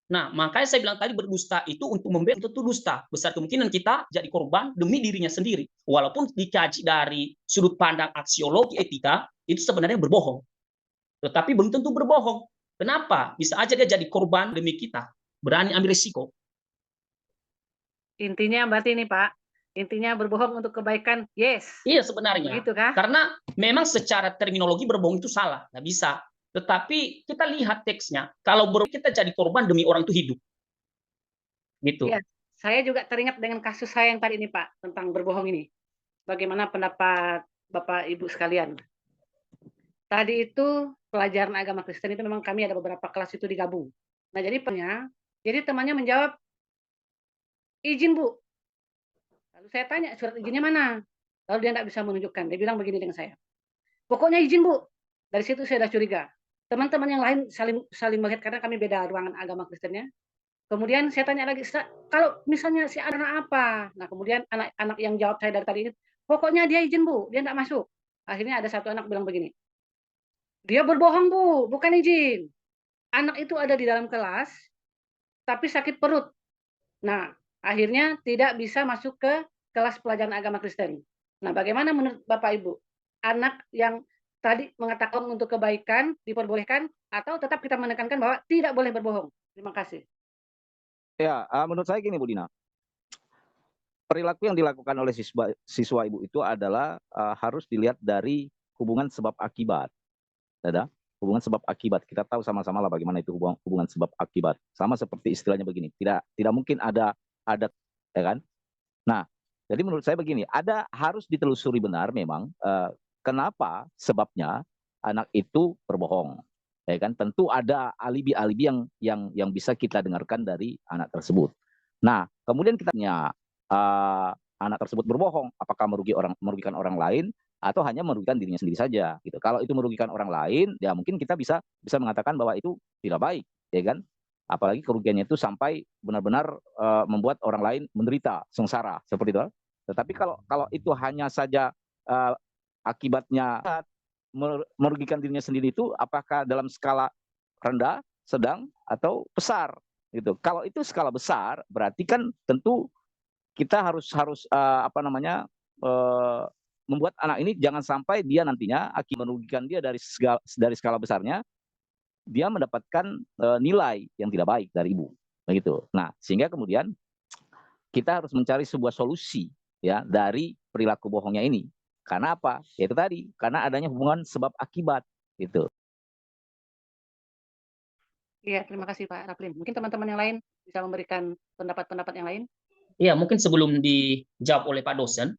Nah, makanya saya bilang tadi berdusta itu untuk membela itu dusta. Besar kemungkinan kita jadi korban demi dirinya sendiri. Walaupun dikaji dari sudut pandang aksiologi etika, itu sebenarnya berbohong. Tetapi belum tentu berbohong. Kenapa? Bisa aja dia jadi korban demi kita. Berani ambil risiko. Intinya berarti ini Pak, intinya berbohong untuk kebaikan, yes. Iya sebenarnya. Begitu kah? Karena memang secara terminologi berbohong itu salah. Nggak bisa. Tetapi kita lihat teksnya, kalau kita jadi korban demi orang itu hidup. Gitu. Ya, saya juga teringat dengan kasus saya yang tadi ini Pak, tentang berbohong ini. Bagaimana pendapat Bapak Ibu sekalian? Tadi itu pelajaran agama Kristen itu memang kami ada beberapa kelas itu digabung. Nah, jadi temannya menjawab, izin Bu. Lalu saya tanya, surat izinnya mana? Lalu dia tidak bisa menunjukkan. Dia bilang begini dengan saya, Pokoknya izin Bu. Dari situ saya udah curiga. Teman-teman yang lain saling melihat karena kami beda ruangan agama Kristennya. Kemudian saya tanya lagi, kalau misalnya si anak apa? Nah kemudian anak-anak yang jawab saya dari tadi ini, pokoknya dia izin Bu, dia enggak masuk. Akhirnya ada satu anak bilang begini, dia berbohong Bu, bukan izin. Anak itu ada di dalam kelas, tapi sakit perut. Nah, akhirnya tidak bisa masuk ke kelas pelajaran agama Kristen. Nah, bagaimana menurut Bapak Ibu? Anak yang tadi mengatakan untuk kebaikan diperbolehkan atau tetap kita menekankan bahwa tidak boleh berbohong? Terima kasih. Ya, menurut saya gini Bu Dina, perilaku yang dilakukan oleh siswa Ibu itu adalah harus dilihat dari hubungan sebab akibat. Ada hubungan sebab akibat. Kita tahu sama-sama lah bagaimana itu hubungan sebab akibat. Sama seperti istilahnya begini, tidak mungkin ada ya kan. Nah, jadi menurut saya begini, harus ditelusuri benar memang kenapa sebabnya anak itu berbohong. Ya kan, tentu ada alibi-alibi yang bisa kita dengarkan dari anak tersebut. Nah, kemudian kita tanya anak tersebut berbohong, apakah merugikan orang lain atau hanya merugikan dirinya sendiri saja gitu. Kalau itu merugikan orang lain, ya mungkin kita bisa mengatakan bahwa itu tidak baik, ya kan? Apalagi kerugiannya itu sampai benar-benar membuat orang lain menderita, sengsara, seperti itu. Tetapi kalau itu hanya saja akibatnya merugikan dirinya sendiri, itu apakah dalam skala rendah, sedang, atau besar gitu. Kalau itu skala besar, berarti kan tentu kita harus membuat anak ini jangan sampai dia nantinya akibat merugikan dia dari skala besarnya, dia mendapatkan nilai yang tidak baik dari ibu, begitu. Nah, sehingga kemudian kita harus mencari sebuah solusi ya dari perilaku bohongnya ini. Karena apa? Yaitu tadi, karena adanya hubungan sebab akibat gitu. Iya, terima kasih Pak Raflin. Mungkin teman-teman yang lain bisa memberikan pendapat-pendapat yang lain. Iya, mungkin sebelum dijawab oleh Pak dosen,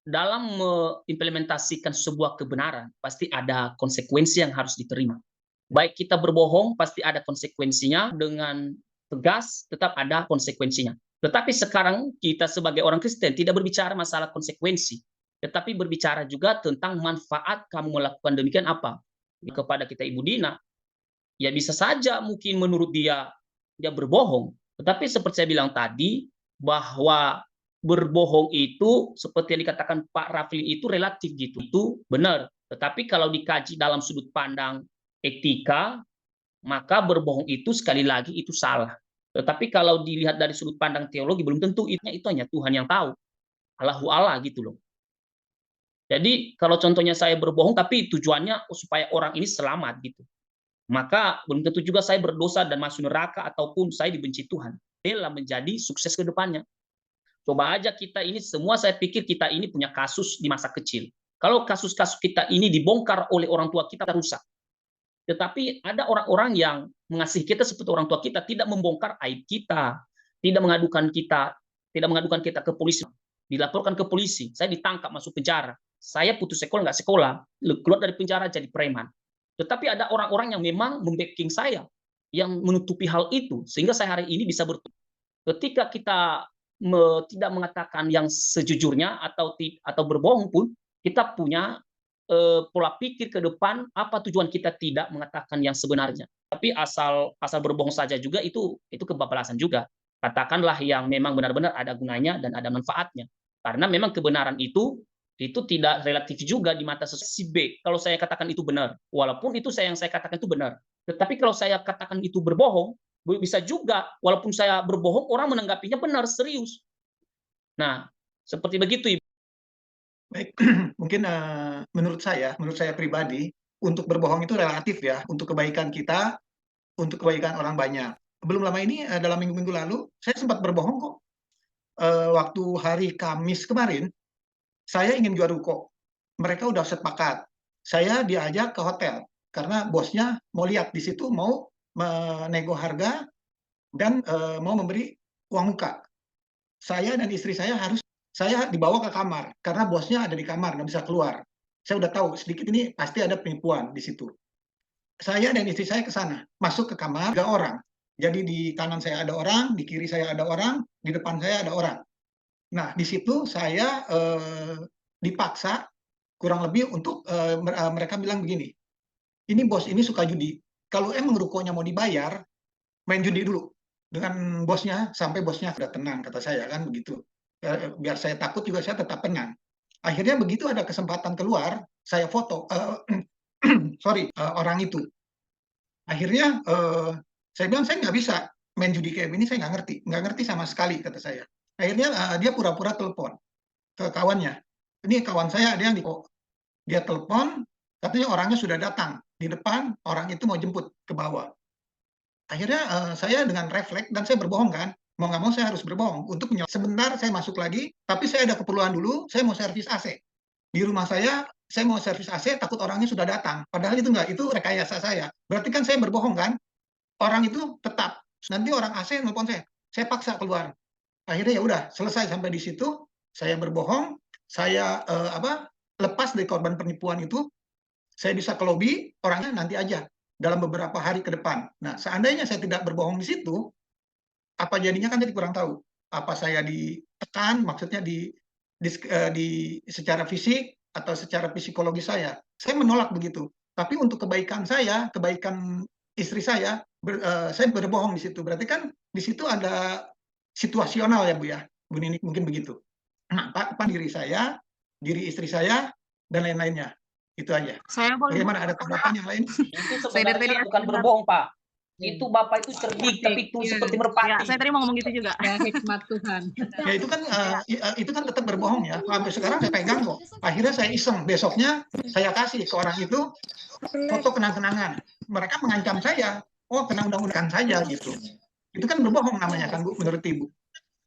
dalam mengimplementasikan sebuah kebenaran, pasti ada konsekuensi yang harus diterima. Baik kita berbohong, pasti ada konsekuensinya, dengan tegas tetap ada konsekuensinya. Tetapi sekarang kita sebagai orang Kristen tidak berbicara masalah konsekuensi, tetapi berbicara juga tentang manfaat kamu melakukan demikian apa. Kepada kita Ibu Dina, ya bisa saja mungkin menurut dia berbohong, tetapi seperti saya bilang tadi, bahwa berbohong itu seperti yang dikatakan Pak Rafli itu relatif gitu, itu benar. Tetapi kalau dikaji dalam sudut pandang etika, maka berbohong itu sekali lagi itu salah. Tetapi kalau dilihat dari sudut pandang teologi, belum tentu itu hanya Tuhan yang tahu, Allahu Allah gitu loh. Jadi kalau contohnya saya berbohong tapi tujuannya supaya orang ini selamat gitu, maka belum tentu juga saya berdosa dan masuk neraka ataupun saya dibenci Tuhan. Inilah menjadi sukses ke depannya. Coba aja kita ini semua, saya pikir kita ini punya kasus di masa kecil. Kalau kasus-kasus kita ini dibongkar oleh orang tua kita rusak. Tetapi ada orang-orang yang mengasihi kita seperti orang tua kita, tidak membongkar aib kita, tidak mengadukan kita ke polisi, dilaporkan ke polisi, saya ditangkap masuk penjara, saya putus sekolah nggak sekolah, keluar dari penjara jadi preman. Tetapi ada orang-orang yang memang membacking saya, yang menutupi hal itu, sehingga saya hari ini bisa bertumbuh. Ketika kita tidak mengatakan yang sejujurnya atau berbohong pun, kita punya pola pikir ke depan apa tujuan kita tidak mengatakan yang sebenarnya. Tapi asal berbohong saja juga itu kebablasan juga. Katakanlah yang memang benar-benar ada gunanya dan ada manfaatnya. Karena memang kebenaran itu tidak relatif juga di mata si B. Kalau saya katakan itu benar, walaupun itu yang saya katakan itu benar. Tetapi kalau saya katakan itu berbohong, bisa juga walaupun saya berbohong orang menanggapinya benar, serius. Nah, seperti begitu Ibu. Baik, mungkin menurut saya pribadi, untuk berbohong itu relatif ya, untuk kebaikan kita, untuk kebaikan orang banyak. Belum lama ini, dalam minggu-minggu lalu, saya sempat berbohong kok. Waktu hari Kamis kemarin, saya ingin jual ruko. Mereka udah sepakat. Saya diajak ke hotel, karena bosnya mau lihat di situ, mau menego harga, dan mau memberi uang muka. Saya dan istri saya dibawa ke kamar, karena bosnya ada di kamar, nggak bisa keluar. Saya udah tahu, sedikit ini pasti ada penipuan di situ. Saya dan istri saya ke sana, masuk ke kamar, 3 orang. Jadi di kanan saya ada orang, di kiri saya ada orang, di depan saya ada orang. Nah, di situ saya dipaksa kurang lebih untuk mereka bilang begini, ini bos ini suka judi. Kalau emang rukonya mau dibayar, main judi dulu dengan bosnya sampai bosnya sudah tenang, kata saya kan begitu. Biar saya takut juga saya tetap tenang. Akhirnya begitu ada kesempatan keluar, saya foto orang itu. Akhirnya saya bilang saya nggak bisa main judi kayak gini, saya nggak ngerti sama sekali, kata saya. Akhirnya dia pura-pura telepon ke kawannya. Ini kawan saya, dia dia telepon, katanya orangnya sudah datang di depan, orang itu mau jemput ke bawah. Akhirnya saya dengan refleks, dan saya berbohong kan, mau nggak mau saya harus berbohong untuk sebentar saya masuk lagi, tapi saya ada keperluan dulu, saya mau servis AC di rumah saya mau servis AC, takut orangnya sudah datang, padahal itu enggak, itu rekayasa saya. Berarti kan saya berbohong kan, orang itu tetap nanti orang AC nelpon saya paksa keluar. Akhirnya ya udah selesai sampai di situ, saya berbohong, saya lepas dari korban penipuan itu, saya bisa ke lobby, orangnya nanti aja dalam beberapa hari ke depan. Nah, seandainya saya tidak berbohong di situ, apa jadinya kan jadi kurang tahu. Apa saya ditekan, maksudnya di secara fisik atau secara psikologi saya menolak begitu. Tapi untuk kebaikan saya, kebaikan istri saya, saya berbohong di situ. Berarti kan di situ ada situasional ya Bu ya, Bu Nini, mungkin begitu. Nah, diri saya, diri istri saya, dan lain-lainnya. Itu aja. Saya boleh. Bagaimana, ada tanggapan yang lain? Itu sebenarnya bukan berbohong, Pak. Itu Bapak itu cerdik, tapi itu Iya. seperti Ya, merpati. saya tadi mau ngomong gitu juga. Ya, hikmat Tuhan. Ya itu kan tetap berbohong ya. Sampai sekarang saya pegang kok. Akhirnya saya iseng. Besoknya saya kasih ke orang itu foto kenang-kenangan. Mereka mengancam saya. Oh, kena undang-undang saja gitu. Itu kan berbohong namanya kan Bu, menurut Ibu.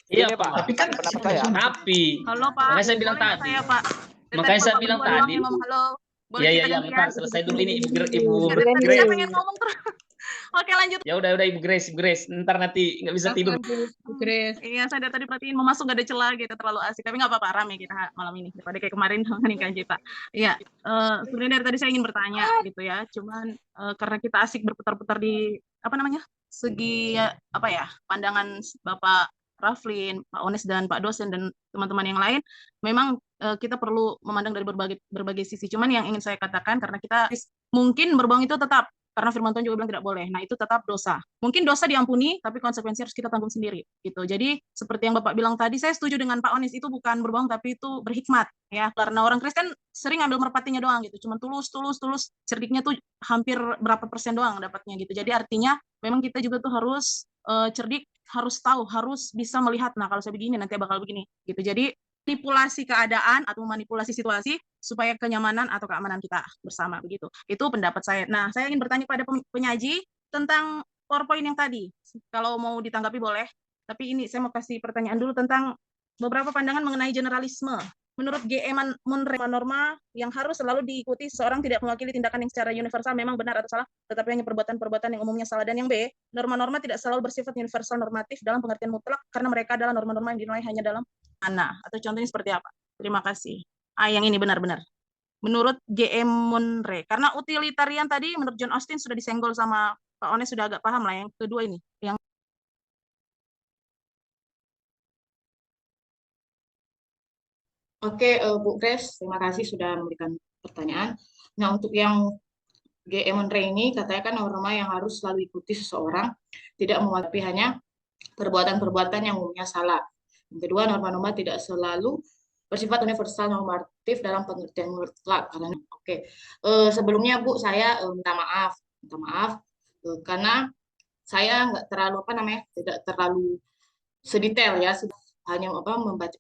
Iya, Ini, Pak. Tapi kan pendapat saya. Tapi Halo Pak. makanya saya bilang Boleh nggak tadi. saya, Pak? Dari Makanya tadi saya Bapak bilang berdua doang tadi. yang ngomong halo. Boleh Iya, kita iya, iya, gantian? bentar, selesai dulu ini Ibu Ya, dari tadi Grace. saya pengen ngomong terus. Oke, lanjut. Ya udah Ibu Grace, ntar nanti nggak bisa tidur. Bu Grace. Iya, saya dari tadi perhatiin mau masuk gak ada celah gitu, terlalu asik. Tapi nggak apa-apa, rame kita malam ini. Daripada kayak kemarin nikah kita. Iya, sebenarnya dari tadi saya ingin bertanya gitu ya. Cuman karena kita asik berputar-putar di apa namanya segi apa ya pandangan Bapak Raflin, Pak Ones dan Pak dosen dan teman-teman yang lain, memang kita perlu memandang dari berbagai sisi. Cuman yang ingin saya katakan karena kita mungkin berbohong itu tetap karena firman Tuhan juga bilang tidak boleh. Nah, itu tetap dosa. Mungkin dosa diampuni, tapi konsekuensi harus kita tanggung sendiri. Gitu. Jadi, seperti yang Bapak bilang tadi, saya setuju dengan Pak Onis, itu bukan berbohong, tapi itu berhikmat. Ya, karena orang Kristen sering ambil merpatinya doang gitu. Cuma tulus. Cerdiknya tuh hampir berapa persen doang dapatnya gitu. Jadi, artinya memang kita juga tuh harus cerdik, harus tahu, harus bisa melihat. Nah, kalau saya begini, nanti bakal begini. Gitu. Jadi, manipulasi keadaan atau manipulasi situasi supaya kenyamanan atau keamanan kita bersama begitu. Itu pendapat saya. Nah, saya ingin bertanya pada penyaji tentang PowerPoint yang tadi. Kalau mau ditanggapi boleh. Tapi ini saya mau kasih pertanyaan dulu tentang beberapa pandangan mengenai generalisme. Menurut G.E. Munre, norma yang harus selalu diikuti seseorang tidak mewakili tindakan yang secara universal memang benar atau salah, tetapi hanya perbuatan-perbuatan yang umumnya salah. Dan yang B, norma-norma tidak selalu bersifat universal normatif dalam pengertian mutlak karena mereka adalah norma-norma yang dinilai hanya dalam mana atau contohnya seperti apa. Terima kasih. Yang ini benar-benar. Menurut G.E. Munre. Karena utilitarian tadi menurut John Austin sudah disenggol sama Pak Ones, sudah agak paham lah. Yang kedua ini. Oke, Bu Grace, terima kasih sudah memberikan pertanyaan. Nah, untuk yang G.E. Munre ini katanya kan norma yang harus selalu ikuti seseorang, tidak mewakili hanya perbuatan-perbuatan yang umumnya salah. Yang kedua, norma-norma tidak selalu bersifat universal normatif dalam pengertian mutlak. Sebelumnya Bu, saya minta maaf karena saya nggak terlalu tidak terlalu sedetail ya, hanya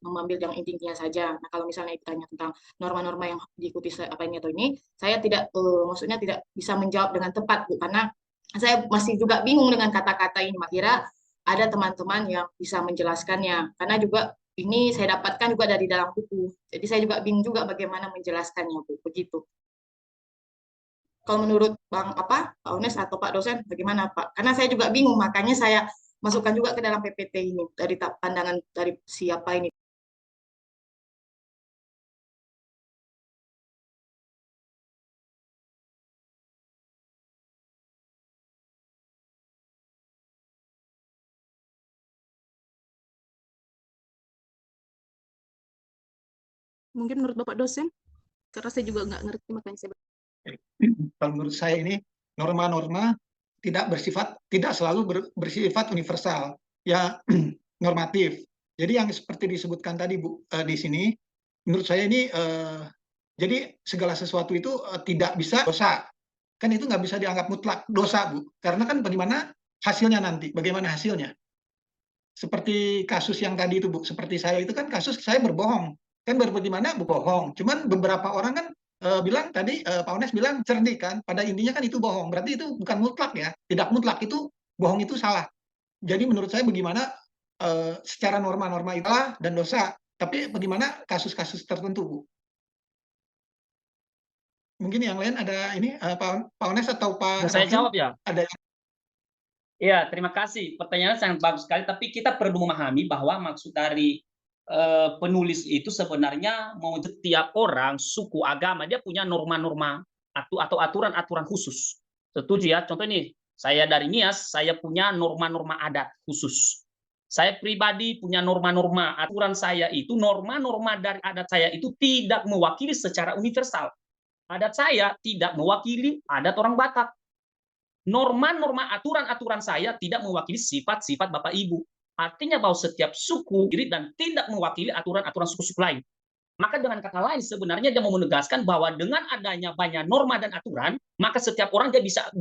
mengambil yang intinya saja. Nah, kalau misalnya ditanya tentang norma-norma yang diikuti apa ini atau ini, saya tidak maksudnya tidak bisa menjawab dengan tepat Bu, karena saya masih juga bingung dengan kata-kata ini. Kira ada teman-teman yang bisa menjelaskannya, karena juga ini saya dapatkan juga dari dalam buku. Jadi saya juga bingung juga bagaimana menjelaskannya Bu, begitu. Kalau menurut Pak Ones atau Pak dosen bagaimana Pak? Karena saya juga bingung, makanya saya masukkan juga ke dalam PPT ini dari pandangan dari siapa ini. Mungkin menurut Bapak dosen karena saya juga nggak ngerti makanya saya. Kalau menurut saya ini norma-norma tidak selalu bersifat universal, ya normatif. Jadi yang seperti disebutkan tadi Bu di sini, menurut saya ini jadi segala sesuatu itu tidak bisa dosa. Kan itu nggak bisa dianggap mutlak dosa Bu, karena kan bagaimana hasilnya nanti, bagaimana hasilnya. Seperti kasus yang tadi itu Bu, seperti saya itu kan kasus saya berbohong, kan bagaimana berbohong. Cuman beberapa orang kan bilang tadi Pak Ones bilang cerdik kan, pada intinya kan itu bohong, berarti itu bukan mutlak ya, tidak mutlak itu bohong itu salah. Jadi menurut saya bagaimana secara norma-norma itu salah dan dosa, tapi bagaimana kasus-kasus tertentu Bu. Mungkin yang lain ada ini Pak Ones atau Pak Bisa saya Raffi jawab ya? ada. Iya, terima kasih. Pertanyaannya sangat bagus sekali, tapi kita perlu memahami bahwa maksud dari penulis itu sebenarnya mau setiap orang, suku, agama, dia punya norma-norma atau aturan-aturan khusus. Setuju ya? Contoh ini, saya dari Nias, saya punya norma-norma adat khusus. Saya pribadi punya norma-norma, aturan saya itu, norma-norma dari adat saya itu tidak mewakili secara universal. Adat saya tidak mewakili adat orang Batak. Norma-norma aturan-aturan saya tidak mewakili sifat-sifat Bapak Ibu. Artinya bahwa setiap suku diri dan tidak mewakili aturan-aturan suku-suku lain. Maka dengan kata lain sebenarnya dia mau menegaskan bahwa dengan adanya banyak norma dan aturan, maka setiap orang dia bisa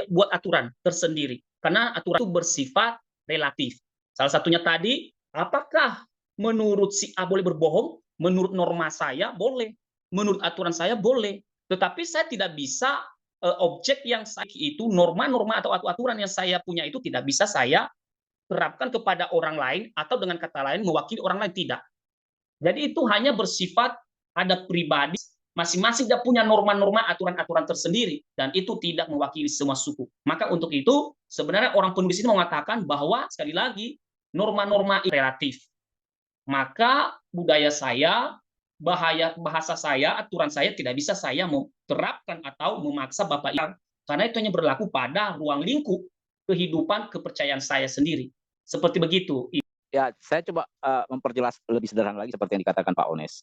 buat aturan tersendiri. Karena aturan itu bersifat relatif. Salah satunya tadi, apakah menurut si A boleh berbohong? Menurut norma saya boleh. Menurut aturan saya boleh. Tetapi saya tidak bisa objek yang saya itu, norma-norma atau aturan yang saya punya itu tidak bisa saya terapkan kepada orang lain atau dengan kata lain mewakili orang lain, tidak. Jadi itu hanya bersifat ada pribadi, masing-masing dia punya norma-norma aturan-aturan tersendiri dan itu tidak mewakili semua suku. Maka untuk itu sebenarnya orang penulis ini mengatakan bahwa sekali lagi norma-norma relatif. Maka budaya saya, bahasa saya, aturan saya tidak bisa saya menerapkan atau memaksa Bapak Ibu, karena itu hanya berlaku pada ruang lingkup kehidupan kepercayaan saya sendiri. Seperti begitu. Ya, saya coba memperjelas lebih sederhana lagi seperti yang dikatakan Pak Ones.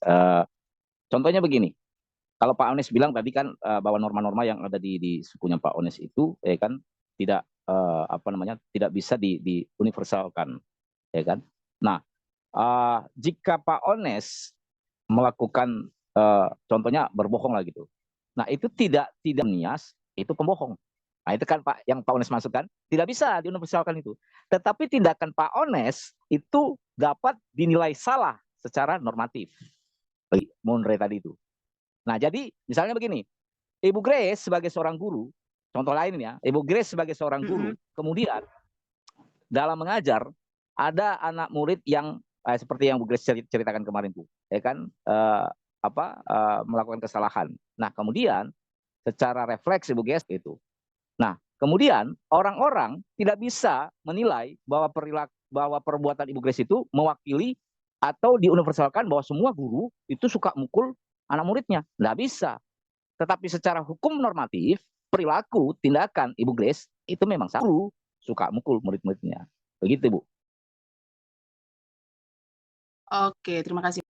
Contohnya begini, kalau Pak Ones bilang tadi kan bahwa norma-norma yang ada di sukunya Pak Ones itu, kan tidak tidak bisa diuniversalkan, ya kan. Nah, jika Pak Ones melakukan contohnya berbohong lah gitu, nah itu tidak Nias itu pembohong. Nah itu kan Pak yang Pak Ones maksudkan tidak bisa diuniversalkan itu. Tetapi tindakan Pak Ones itu dapat dinilai salah secara normatif. Monre tadi itu. Nah jadi misalnya begini, Ibu Grace sebagai seorang guru, contoh lain ya, Ibu Grace sebagai seorang guru, kemudian dalam mengajar ada anak murid yang seperti yang Bu Grace ceritakan kemarin tuh, ya kan melakukan kesalahan. Nah kemudian secara refleks Ibu Grace itu. Nah, kemudian orang-orang tidak bisa menilai bahwa perbuatan Ibu Grace itu mewakili atau diuniversalkan bahwa semua guru itu suka mukul anak muridnya. Nggak bisa. Tetapi secara hukum normatif, perilaku, tindakan Ibu Grace itu memang guru suka mukul murid-muridnya. Begitu, Bu. Oke, terima kasih.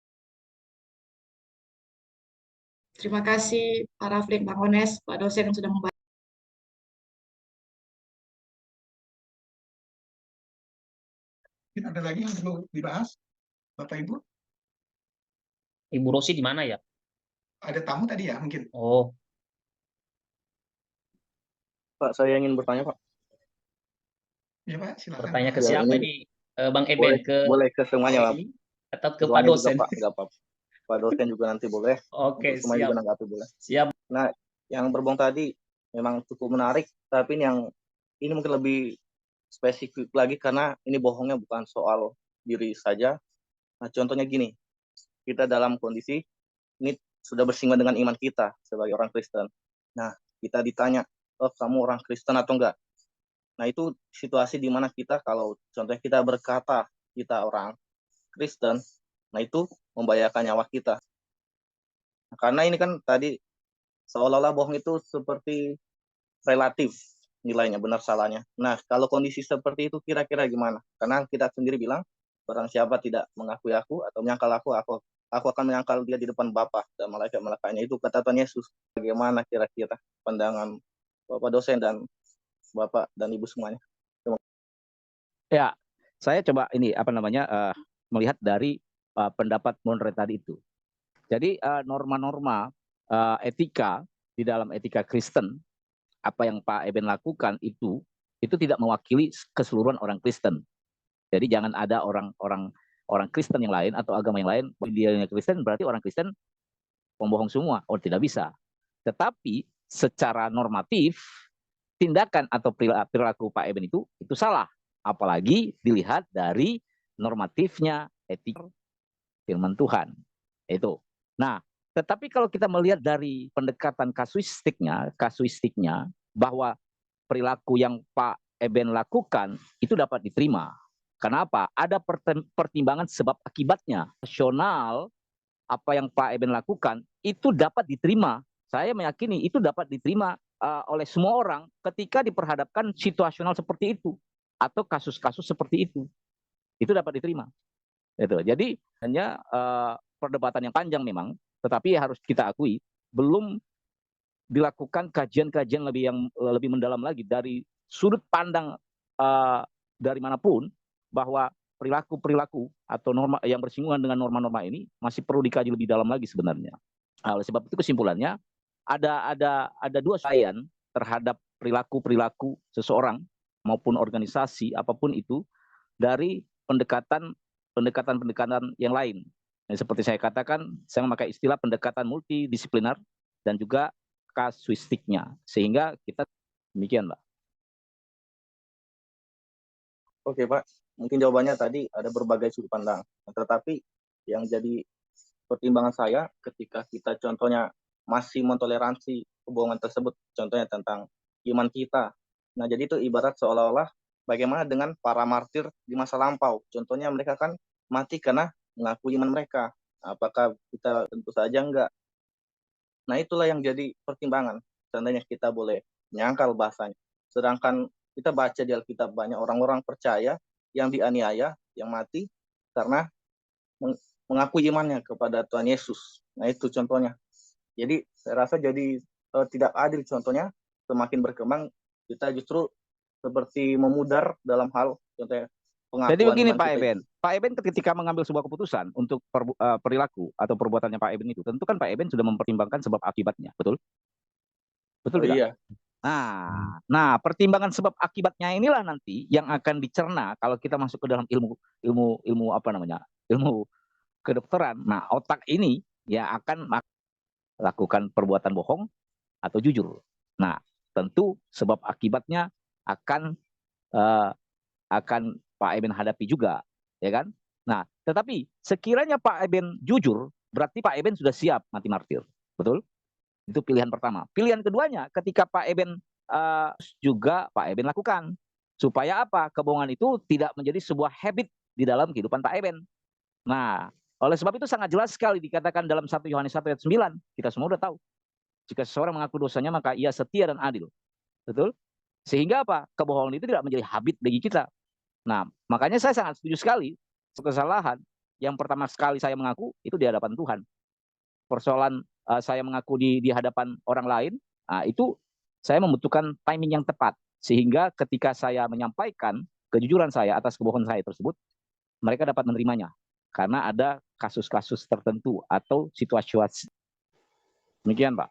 Terima kasih Pak Rafli, Pak Ones, Pak dosen yang sudah membahas. Mungkin ada lagi yang perlu dibahas, Bapak Ibu? Ibu Rosi di mana ya? Ada tamu tadi ya mungkin. Oh. Pak, saya ingin bertanya, Pak. Ya Pak, silakan. Bertanya ke Ya, siapa ini? Bang Eben boleh ke semuanya, Pak. Atau ke Pak dosen? Juga, Pak. Pak dosen juga nanti boleh. Oke, semua siap. juga nanti boleh. Siap. Nah, yang berbohong tadi memang cukup menarik, tapi ini mungkin lebih spesifik lagi karena ini bohongnya bukan soal diri saja. Nah, contohnya gini, kita dalam kondisi ini sudah bersinggungan dengan iman kita sebagai orang Kristen. Nah, kita ditanya, oh kamu orang Kristen atau enggak? Nah, itu situasi di mana kita kalau contohnya kita berkata kita orang Kristen, nah itu membahayakan nyawa kita. Nah, karena ini kan tadi seolah-olah bohong itu seperti relatif nilainya, benar salahnya. Nah, kalau kondisi seperti itu kira-kira gimana? Karena kita sendiri bilang, barang siapa tidak mengakui aku atau menyangkal aku aku akan menyangkal dia di depan Bapa dan malaikat-malaikatnya. Itu kata Tuhan Yesus. Bagaimana kira-kira pandangan Bapak dosen dan Bapak dan Ibu semuanya? Ya, saya coba ini melihat dari pendapat Monre tadi itu. Jadi norma-norma etika di dalam etika Kristen, apa yang Pak Eben lakukan itu tidak mewakili keseluruhan orang Kristen. Jadi jangan ada orang Kristen yang lain atau agama yang lain, dia Kristen berarti orang Kristen pembohong semua. Oh, tidak bisa. Tetapi secara normatif tindakan atau perilaku Pak Eben itu salah. Apalagi dilihat dari normatifnya etika firman Tuhan. Itu. Nah, tetapi kalau kita melihat dari pendekatan kasuistiknya bahwa perilaku yang Pak Eben lakukan itu dapat diterima. Kenapa? Ada pertimbangan sebab akibatnya. Rasional apa yang Pak Eben lakukan itu dapat diterima. Saya meyakini itu dapat diterima oleh semua orang ketika diperhadapkan situasional seperti itu atau kasus-kasus seperti itu. Itu dapat diterima. Itu. Jadi hanya perdebatan yang panjang memang, tetapi harus kita akui belum dilakukan kajian-kajian lebih mendalam lagi dari sudut pandang dari manapun, bahwa perilaku atau norma yang bersinggungan dengan norma-norma ini masih perlu dikaji lebih dalam lagi sebenarnya. Oleh sebab itu kesimpulannya ada dua sayan terhadap perilaku seseorang maupun organisasi apapun itu dari pendekatan yang lain. Nah, seperti saya katakan, saya memakai istilah pendekatan multidisiplinar dan juga kasuistiknya, sehingga kita demikian, Pak. Oke, Pak. Mungkin jawabannya tadi ada berbagai sudut pandang. Tetapi yang jadi pertimbangan saya ketika kita contohnya masih mentoleransi kebohongan tersebut, contohnya tentang iman kita. Nah, jadi itu ibarat seolah-olah bagaimana dengan para martir di masa lampau. Contohnya mereka kan mati karena mengaku iman mereka. Apakah kita? Tentu saja enggak. Nah, itulah yang jadi pertimbangan. Seandainya kita boleh menyangkal bahasanya. Sedangkan kita baca di Alkitab banyak orang-orang percaya yang dianiaya, yang mati karena mengaku imannya kepada Tuhan Yesus. Nah, itu contohnya. Jadi saya rasa jadi tidak adil contohnya, semakin berkembang kita justru seperti memudar dalam hal contohnya pengakuan. Jadi begini Pak Eben, Pak Eben ketika mengambil sebuah keputusan untuk perilaku atau perbuatannya Pak Eben itu, tentu kan Pak Eben sudah mempertimbangkan sebab akibatnya, betul? Betul tidak? Iya. Nah, pertimbangan sebab akibatnya inilah nanti yang akan dicerna kalau kita masuk ke dalam ilmu kedokteran. Nah, otak ini ya akan lakukan perbuatan bohong atau jujur. Nah, tentu sebab akibatnya akan Pak Eben hadapi juga, ya kan? Nah, tetapi sekiranya Pak Eben jujur, berarti Pak Eben sudah siap mati martir, betul? Itu pilihan pertama. Pilihan keduanya, ketika Pak Eben juga Pak Eben lakukan, supaya apa? Kebohongan itu tidak menjadi sebuah habit di dalam kehidupan Pak Eben. Nah, oleh sebab itu sangat jelas sekali dikatakan dalam 1 Yohanes 1 ayat 9. Kita semua sudah tahu. Jika seseorang mengaku dosanya, maka ia setia dan adil. Betul? Sehingga apa? Kebohongan itu tidak menjadi habit bagi kita. Nah, makanya saya sangat setuju sekali. Kesalahan yang pertama sekali saya mengaku itu di hadapan Tuhan. Persoalan saya mengaku di hadapan orang lain, itu saya membutuhkan timing yang tepat. Sehingga ketika saya menyampaikan kejujuran saya atas kebohongan saya tersebut, mereka dapat menerimanya. Karena ada kasus-kasus tertentu atau situasi. Demikian, Pak.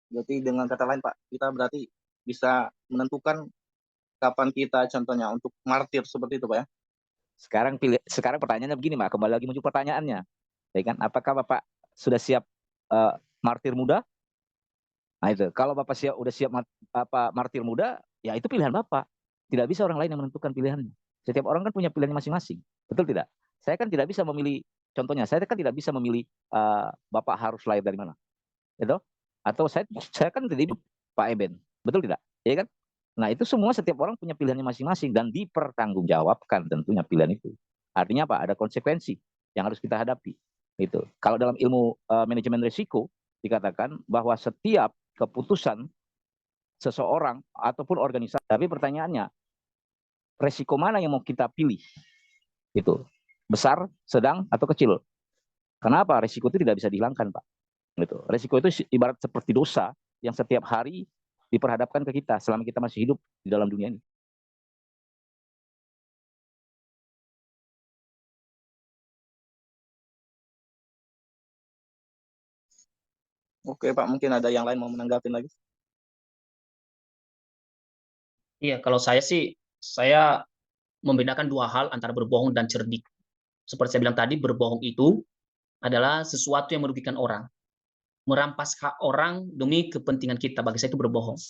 Berarti dengan kata lain, Pak, kita berarti bisa menentukan kapan kita contohnya untuk martir seperti itu, Pak ya? Sekarang pertanyaannya begini, Pak. Kembali lagi muncul pertanyaannya. Ya kan? Apakah Bapak sudah siap martir muda? Nah itu, kalau Bapak udah siap martir muda, ya itu pilihan Bapak. Tidak bisa orang lain yang menentukan pilihannya. Setiap orang kan punya pilihannya masing-masing. Betul tidak? Saya kan tidak bisa memilih, contohnya, saya kan tidak bisa memilih Bapak harus lahir dari mana. Gitu? Atau saya kan tidak hidup Pak Eben. Betul tidak? Ya kan? Nah itu semua setiap orang punya pilihannya masing-masing dan dipertanggungjawabkan tentunya pilihan itu. Artinya apa? Ada konsekuensi yang harus kita hadapi. Itu. Kalau dalam ilmu manajemen risiko dikatakan bahwa setiap keputusan seseorang ataupun organisasi, tapi pertanyaannya, resiko mana yang mau kita pilih? Itu besar, sedang, atau kecil? Kenapa? Resiko itu tidak bisa dihilangkan, Pak. Gitu. Resiko itu ibarat seperti dosa yang setiap hari diperhadapkan ke kita selama kita masih hidup di dalam dunia ini. Oke Pak, mungkin ada yang lain mau menanggapi lagi? Iya, kalau saya sih, saya membedakan dua hal antara berbohong dan cerdik. Seperti saya bilang tadi, berbohong itu adalah sesuatu yang merugikan orang. Merampas hak orang demi kepentingan kita, bagi saya itu berbohong.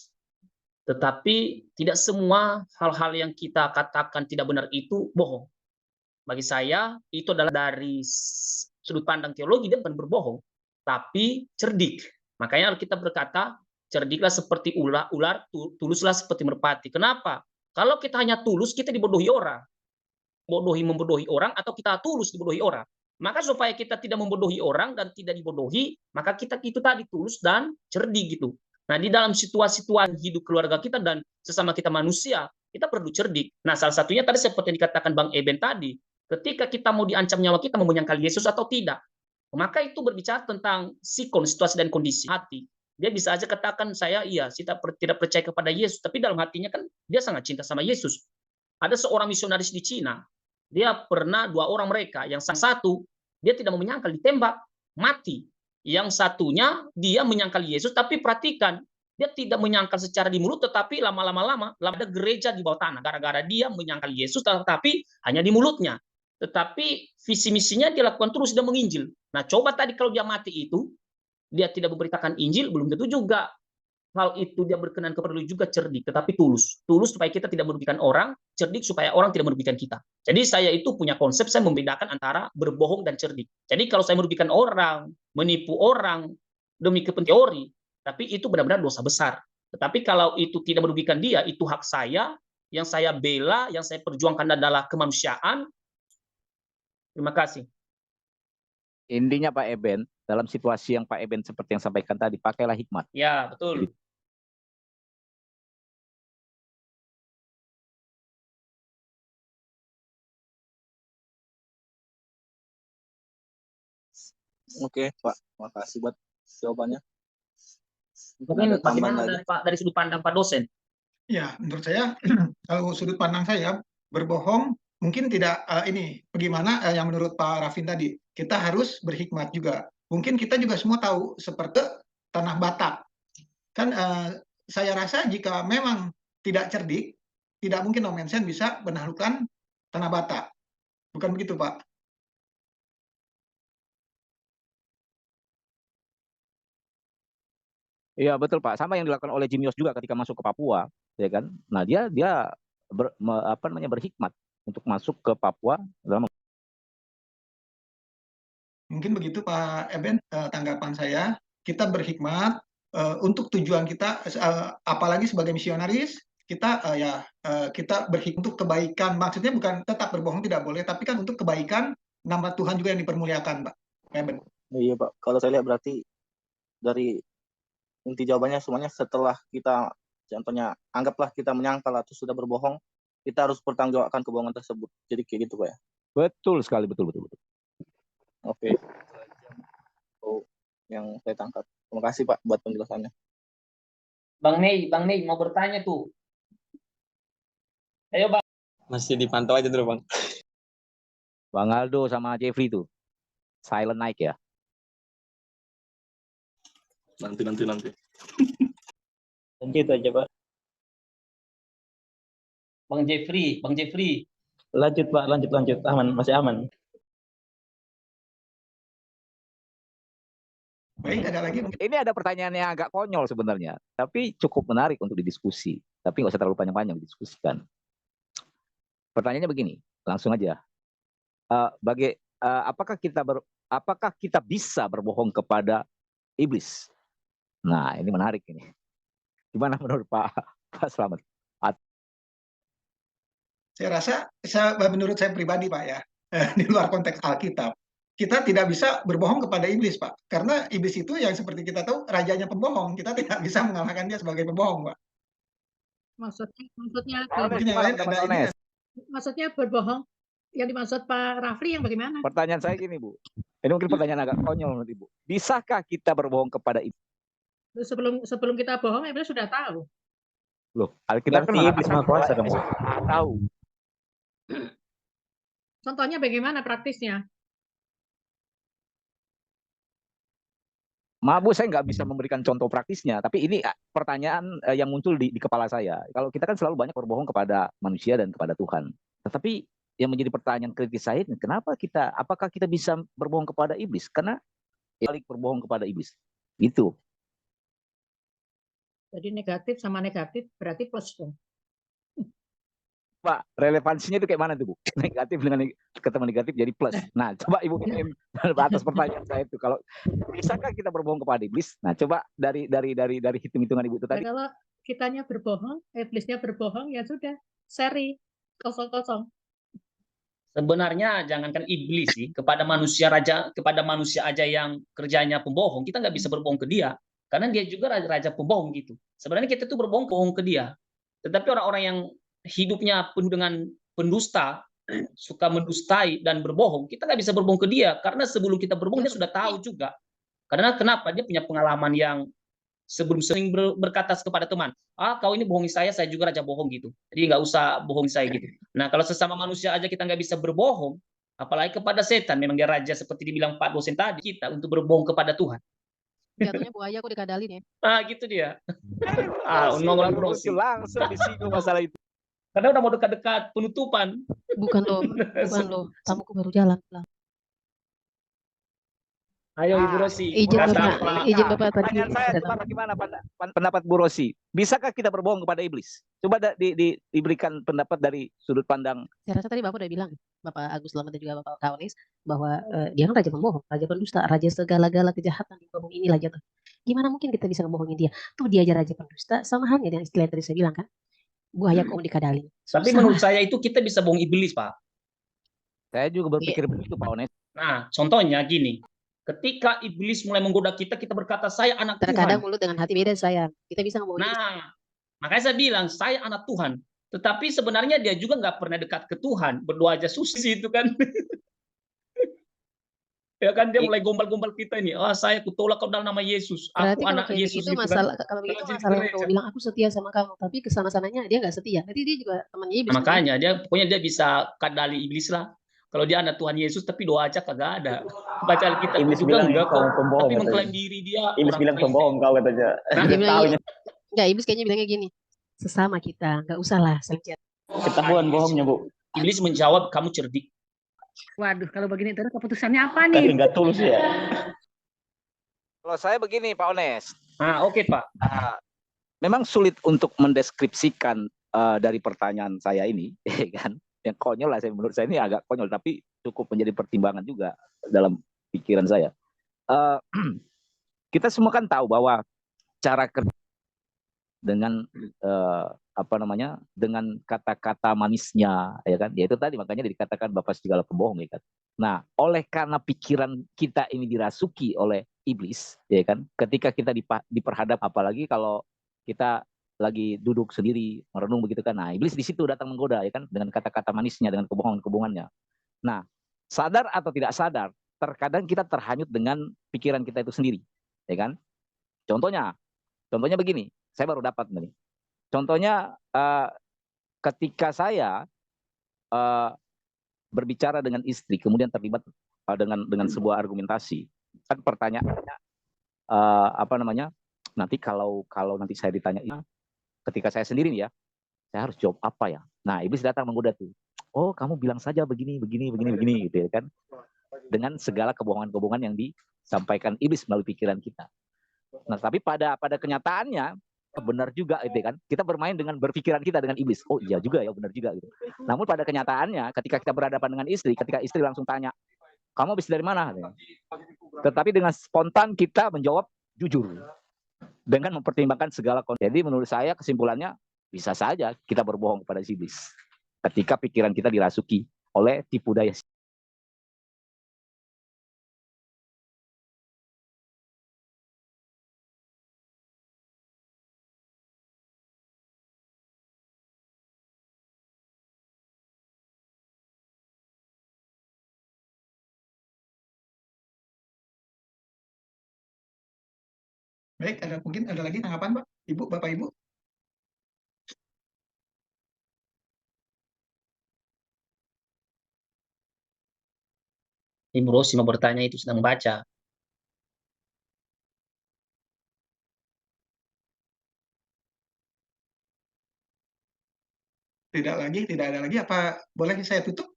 Tetapi tidak semua hal-hal yang kita katakan tidak benar itu bohong. Bagi saya, itu adalah dari sudut pandang teologi, dia bukan berbohong, tapi cerdik. Makanya kita berkata, cerdiklah seperti ular, tuluslah seperti merpati. Kenapa? Kalau kita hanya tulus, kita dibodohi orang. Membodohi orang, atau kita tulus dibodohi orang. Maka supaya kita tidak membodohi orang dan tidak dibodohi, maka kita itu tadi tulus dan cerdik gitu. Nah, di dalam situasi-situasi hidup keluarga kita dan sesama kita manusia, kita perlu cerdik. Nah, salah satunya tadi seperti yang dikatakan Bang Eben tadi, ketika kita mau diancam nyawa kita, mau menyangkal Yesus atau tidak, maka itu berbicara tentang sikon, situasi dan kondisi hati. Dia bisa aja katakan, saya tidak percaya kepada Yesus, tapi dalam hatinya kan dia sangat cinta sama Yesus. Ada seorang misionaris di Cina, dia pernah 2 orang mereka, yang satu dia tidak mau menyangkal, ditembak mati. Yang satunya dia menyangkal Yesus, tapi perhatikan, dia tidak menyangkal secara di mulut, tetapi lama-lama ada gereja di bawah tanah gara-gara dia menyangkal Yesus, tetapi hanya di mulutnya. Tetapi visi misinya dia lakukan terus, dia menginjil. Nah, coba tadi kalau dia mati itu, dia tidak memberitakan Injil, belum tentu juga hal itu dia berkenan kepada Allah, juga cerdik, tetapi tulus. Tulus supaya kita tidak merugikan orang, cerdik supaya orang tidak merugikan kita. Jadi saya itu punya konsep, saya membedakan antara berbohong dan cerdik. Jadi kalau saya merugikan orang, menipu orang demi kepentingan teori, tapi itu benar-benar dosa besar. Tetapi kalau itu tidak merugikan dia, itu hak saya, yang saya bela, yang saya perjuangkan adalah kemanusiaan. Terima kasih. Intinya Pak Eben, dalam situasi yang Pak Eben seperti yang sampaikan tadi, pakailah hikmat. Ya, betul. Oke Pak, makasih buat jawabannya. Mungkin bagaimana dari sudut pandang Pak dosen? Ya, menurut saya kalau sudut pandang saya berbohong mungkin tidak bagaimana yang menurut Pak Rafin tadi, kita harus berhikmat juga. Mungkin kita juga semua tahu seperti tanah Batak. Kan saya rasa jika memang tidak cerdik, tidak mungkin No Man's Land bisa menaklukkan tanah Batak. Bukan begitu, Pak? Iya betul Pak, sama yang dilakukan oleh Jim Yos juga ketika masuk ke Papua, ya kan? Nah dia berhikmat untuk masuk ke Papua dalam. Mungkin begitu Pak Eben, tanggapan saya. Kita berhikmat untuk tujuan kita, apalagi sebagai misionaris, kita kita berhikmat untuk kebaikan. Maksudnya bukan tetap berbohong tidak boleh, tapi kan untuk kebaikan nama Tuhan juga yang dipermuliakan, Pak Eben. Iya Pak, kalau saya lihat berarti dari inti jawabannya semuanya setelah kita, contohnya anggaplah kita menyangkal atau sudah berbohong, kita harus bertanggungjawabkan kebohongan tersebut. Jadi kayak gitu Pak ya. Betul sekali, betul. Oke. So, yang saya tangkap. Terima kasih Pak buat penjelasannya. Bang Nei mau bertanya tuh. Ayo Bang. Masih dipantau aja dulu Bang. Bang Aldo sama Jeffrey tuh silent naik ya. Nanti. Lanjut aja Pak. Bang Jeffrey. Lanjut Pak, lanjut. Aman, masih aman. Baik, ada lagi? Ini ada pertanyaan yang agak konyol sebenarnya, tapi cukup menarik untuk didiskusi. Tapi nggak usah terlalu panjang-panjang didiskusikan. Pertanyaannya begini, langsung aja. Apakah kita bisa berbohong kepada iblis? Nah, ini menarik ini. Gimana menurut Pak Slamet? Saya rasa, menurut saya pribadi Pak ya, di luar konteks Alkitab, kita tidak bisa berbohong kepada iblis Pak. Karena iblis itu yang seperti kita tahu, rajanya pembohong. Kita tidak bisa mengalahkan dia sebagai pembohong Pak. Maksudnya berbohong, yang dimaksud Pak Rafli yang bagaimana? Pertanyaan saya gini Bu, Ini mungkin pertanyaan agak konyol menurut Ibu. Bisakah kita berbohong kepada iblis? Sebelum kita bohong, iblis sudah tahu. Loh, Alkitab kan Berarti iblis mengatakan maha kuasa dong. bahwa tahu. Contohnya bagaimana praktisnya? Maaf Bu, saya nggak bisa memberikan contoh praktisnya, tapi ini pertanyaan yang muncul di kepala saya. Kalau kita kan selalu banyak berbohong kepada manusia dan kepada Tuhan. Tetapi yang menjadi pertanyaan kritis saya, apakah kita bisa berbohong kepada iblis? Karena balik berbohong kepada iblis. Itu. Jadi negatif sama negatif berarti plus dong. Pak, relevansinya itu kayak mana tuh Bu? Negatif dengan ketemu negatif jadi plus. Nah, coba Ibu mungkin atas pertanyaan saya itu, kalau bisakah kita berbohong kepada iblis? Nah, coba dari hitung-hitungan Ibu itu tadi. Kalau kitanya berbohong, iblisnya berbohong, ya sudah, seri 0-0. Sebenarnya jangankan iblis sih, kepada manusia aja yang kerjanya pembohong, kita nggak bisa berbohong ke dia, karena dia juga raja pembohong gitu. Sebenarnya kita tuh berbohong ke dia. Tetapi orang-orang yang hidupnya penuh dengan pendusta, suka mendustai dan berbohong, kita nggak bisa berbohong ke dia, karena sebelum kita berbohong dia sudah tahu juga. Karena kenapa? Dia punya pengalaman yang sebelum sering berkata kepada teman, kau ini bohongi saya juga raja bohong gitu. Jadi nggak usah bohongi saya gitu. Nah, kalau sesama manusia aja kita nggak bisa berbohong, apalagi kepada setan, memang dia raja seperti dibilang Pak dosen tadi, kita untuk berbohong kepada Tuhan. Jatuhnya buaya kok dikadalin ya. Gitu dia. Ngomong brosi. Langsung disinggung masalah itu. Karena udah mau dekat-dekat penutupan. Bukan loh, tamuku baru jalan. Ayo Ibu Rosi. Izin Bapak tadi. Pertanyaan saya, bagaimana pendapat Bu Rosi? Bisakah kita berbohong kepada iblis? Coba diberikan pendapat dari sudut pandang. Saya rasa tadi Bapak udah bilang, Bapak Agus Selamat dan juga Bapak Kaunis, bahwa dia kan raja pembohong, raja pendusta, raja segala-gala kejahatan di bumi ini lah jatuh. Gimana mungkin kita bisa ngebohongin dia? Tuh dia aja raja pendusta, sama halnya dengan istilah yang tadi saya bilang kan. Buaya kok dikadalin. Tapi menurut saya itu kita bisa bohong iblis, Pak. Saya juga berpikir begitu, Pak Ones. Nah, contohnya gini. Ketika iblis mulai menggoda kita berkata, saya anak Tuhan. Terkadang mulut dengan hati beda, saya. Kita bisa ngebohongin. Nah, makanya saya bilang, saya anak Tuhan. Tetapi sebenarnya dia juga nggak pernah dekat ke Tuhan. Berdoa aja susah itu kan. Ya kan dia mulai gombal-gombal kita ini. Saya kutolak kau dalam nama Yesus. Berarti aku anak Yesus itu gitu masalah, kan. kalau begitu masalah yang bilang aku setia sama kamu, tapi kesana-sananya dia nggak setia. Nanti dia juga temannya iblis. Makanya pokoknya dia bisa kadali iblis lah. Kalau dia anak Tuhan Yesus tapi doa aja kagak ada. Baca Alkitab iblis juga bilang enggak kok. pembohong, Tapi mengklaim diri dia. Iblis bilang pembohong kau katanya. Enggak, iblis kayaknya bilangnya gini. Sesama kita, nggak usah lah saling. Ketahuan bohongnya, Bu. Iblis menjawab, kamu cerdik. Waduh, kalau begini terus keputusannya apa nih? Nggak tulus ya. Kalau saya begini, Pak Ones. Oke, Pak. Memang sulit untuk mendeskripsikan dari pertanyaan saya ini, kan? Yang konyol lah, menurut saya ini agak konyol, tapi cukup menjadi pertimbangan juga dalam pikiran saya. Kita semua kan tahu bahwa cara kerja dengan dengan kata-kata manisnya, ya kan? Ya itu tadi makanya dikatakan Bapak segala pembohong, ya kan? Nah, oleh karena pikiran kita ini dirasuki oleh iblis, ya kan? Ketika kita diperhadap, apalagi kalau kita lagi duduk sendiri merenung begitu kan, nah iblis di situ datang menggoda, ya kan? Dengan kata-kata manisnya, dengan kebohongan-kebohongannya. Nah, sadar atau tidak sadar, terkadang kita terhanyut dengan pikiran kita itu sendiri, ya kan? Contohnya begini, saya baru dapat nih. Contohnya ketika saya berbicara dengan istri, kemudian terlibat dengan sebuah argumentasi, kan pertanyaannya nanti kalau nanti saya ditanya, ketika saya sendiri nih ya, saya harus jawab apa ya? Nah, iblis datang menggoda tuh. Oh, kamu bilang saja begini gitu ya kan? Dengan segala kebohongan-kebohongan yang disampaikan iblis melalui pikiran kita. Nah, tapi pada kenyataannya benar juga itu kan. Kita bermain dengan berpikiran kita dengan iblis. Oh iya juga ya, benar juga gitu. Namun pada kenyataannya ketika kita berhadapan dengan istri, ketika istri langsung tanya, "Kamu habis dari mana?" Tetapi dengan spontan kita menjawab jujur. Dengan mempertimbangkan segala kondisi. Jadi menurut saya kesimpulannya bisa saja kita berbohong kepada iblis ketika pikiran kita dirasuki oleh tipu daya Baik, mungkin ada lagi tanggapan, Pak, Ibu, Bapak Ibu? Ibu Rosi mau bertanya itu sedang baca. Tidak ada lagi. Apa boleh saya tutup?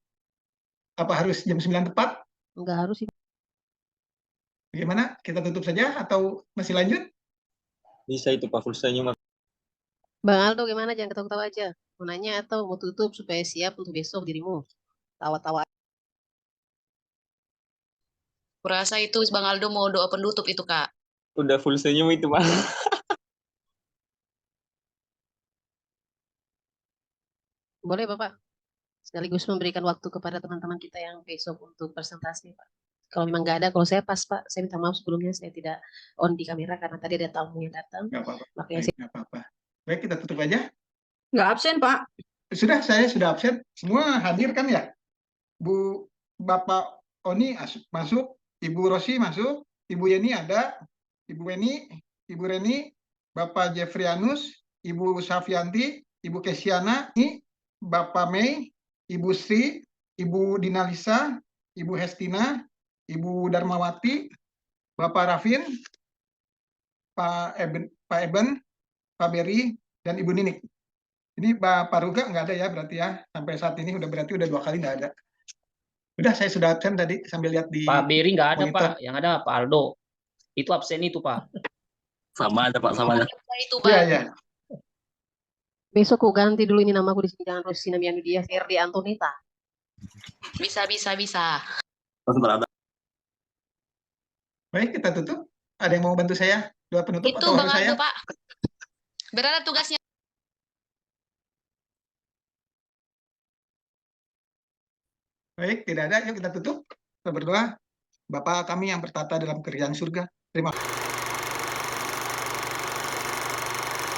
Apa harus jam 9 tepat? Enggak harus sih. Bagaimana? Kita tutup saja atau masih lanjut? Bisa itu Pak pulsanya. Bang Aldo gimana? Jangan ketawa-ketawa aja. Mau nanya atau mau tutup supaya siap untuk besok dirimu. Tawa-tawa. Kurasa itu Bang Aldo mau doa penutup itu, Kak. Udah full senyum itu Pak. Boleh Bapak? Sekaligus memberikan waktu kepada teman-teman kita yang besok untuk presentasi, Pak. Kalau memang nggak ada, kalau saya pas, Pak, saya minta maaf sebelumnya, saya tidak on di kamera karena tadi ada tamu yang datang. Nggak apa-apa. Makanya Baik, nggak apa-apa. Baik, kita tutup aja. Nggak absen, Pak. Saya sudah absen. Semua hadir kan ya? Bu, Bapak Oni masuk, Ibu Rosi masuk, Ibu Yeni ada, Ibu Weni, Ibu Reni, Bapak Jeffrianus, Ibu Safianti, Ibu Kesiana, Bapak Mei, Ibu Sri, Ibu Dinalisa, Ibu Hestina, Ibu Darmawati, Bapak Rafin, Pak Eben, Pak Beri, dan Ibu Ninik. Ini Pak Ruga nggak ada ya berarti ya, sampai saat ini berarti udah 2 kali nggak ada. Udah, saya sudah absen tadi sambil lihat di Pak Beri nggak ada monitor. Pak, yang ada Pak Aldo. Itu absen itu Pak. Sama ada Pak, sama ada. Itu, Iya, Bang. iya. besok aku ganti dulu ini namaku di sini, jangan Rosina Mianudia, Ferdi Antonita. Bisa. Berada. Baik, kita tutup. Ada yang mau bantu saya? Doa penutup Itu atau Bang harus saya? Aldo, Pak. Berada tugasnya. Baik, tidak ada. Yuk kita tutup. Kita berdoa. Bapa kami yang bertata dalam kerajaan surga. Terima kasih.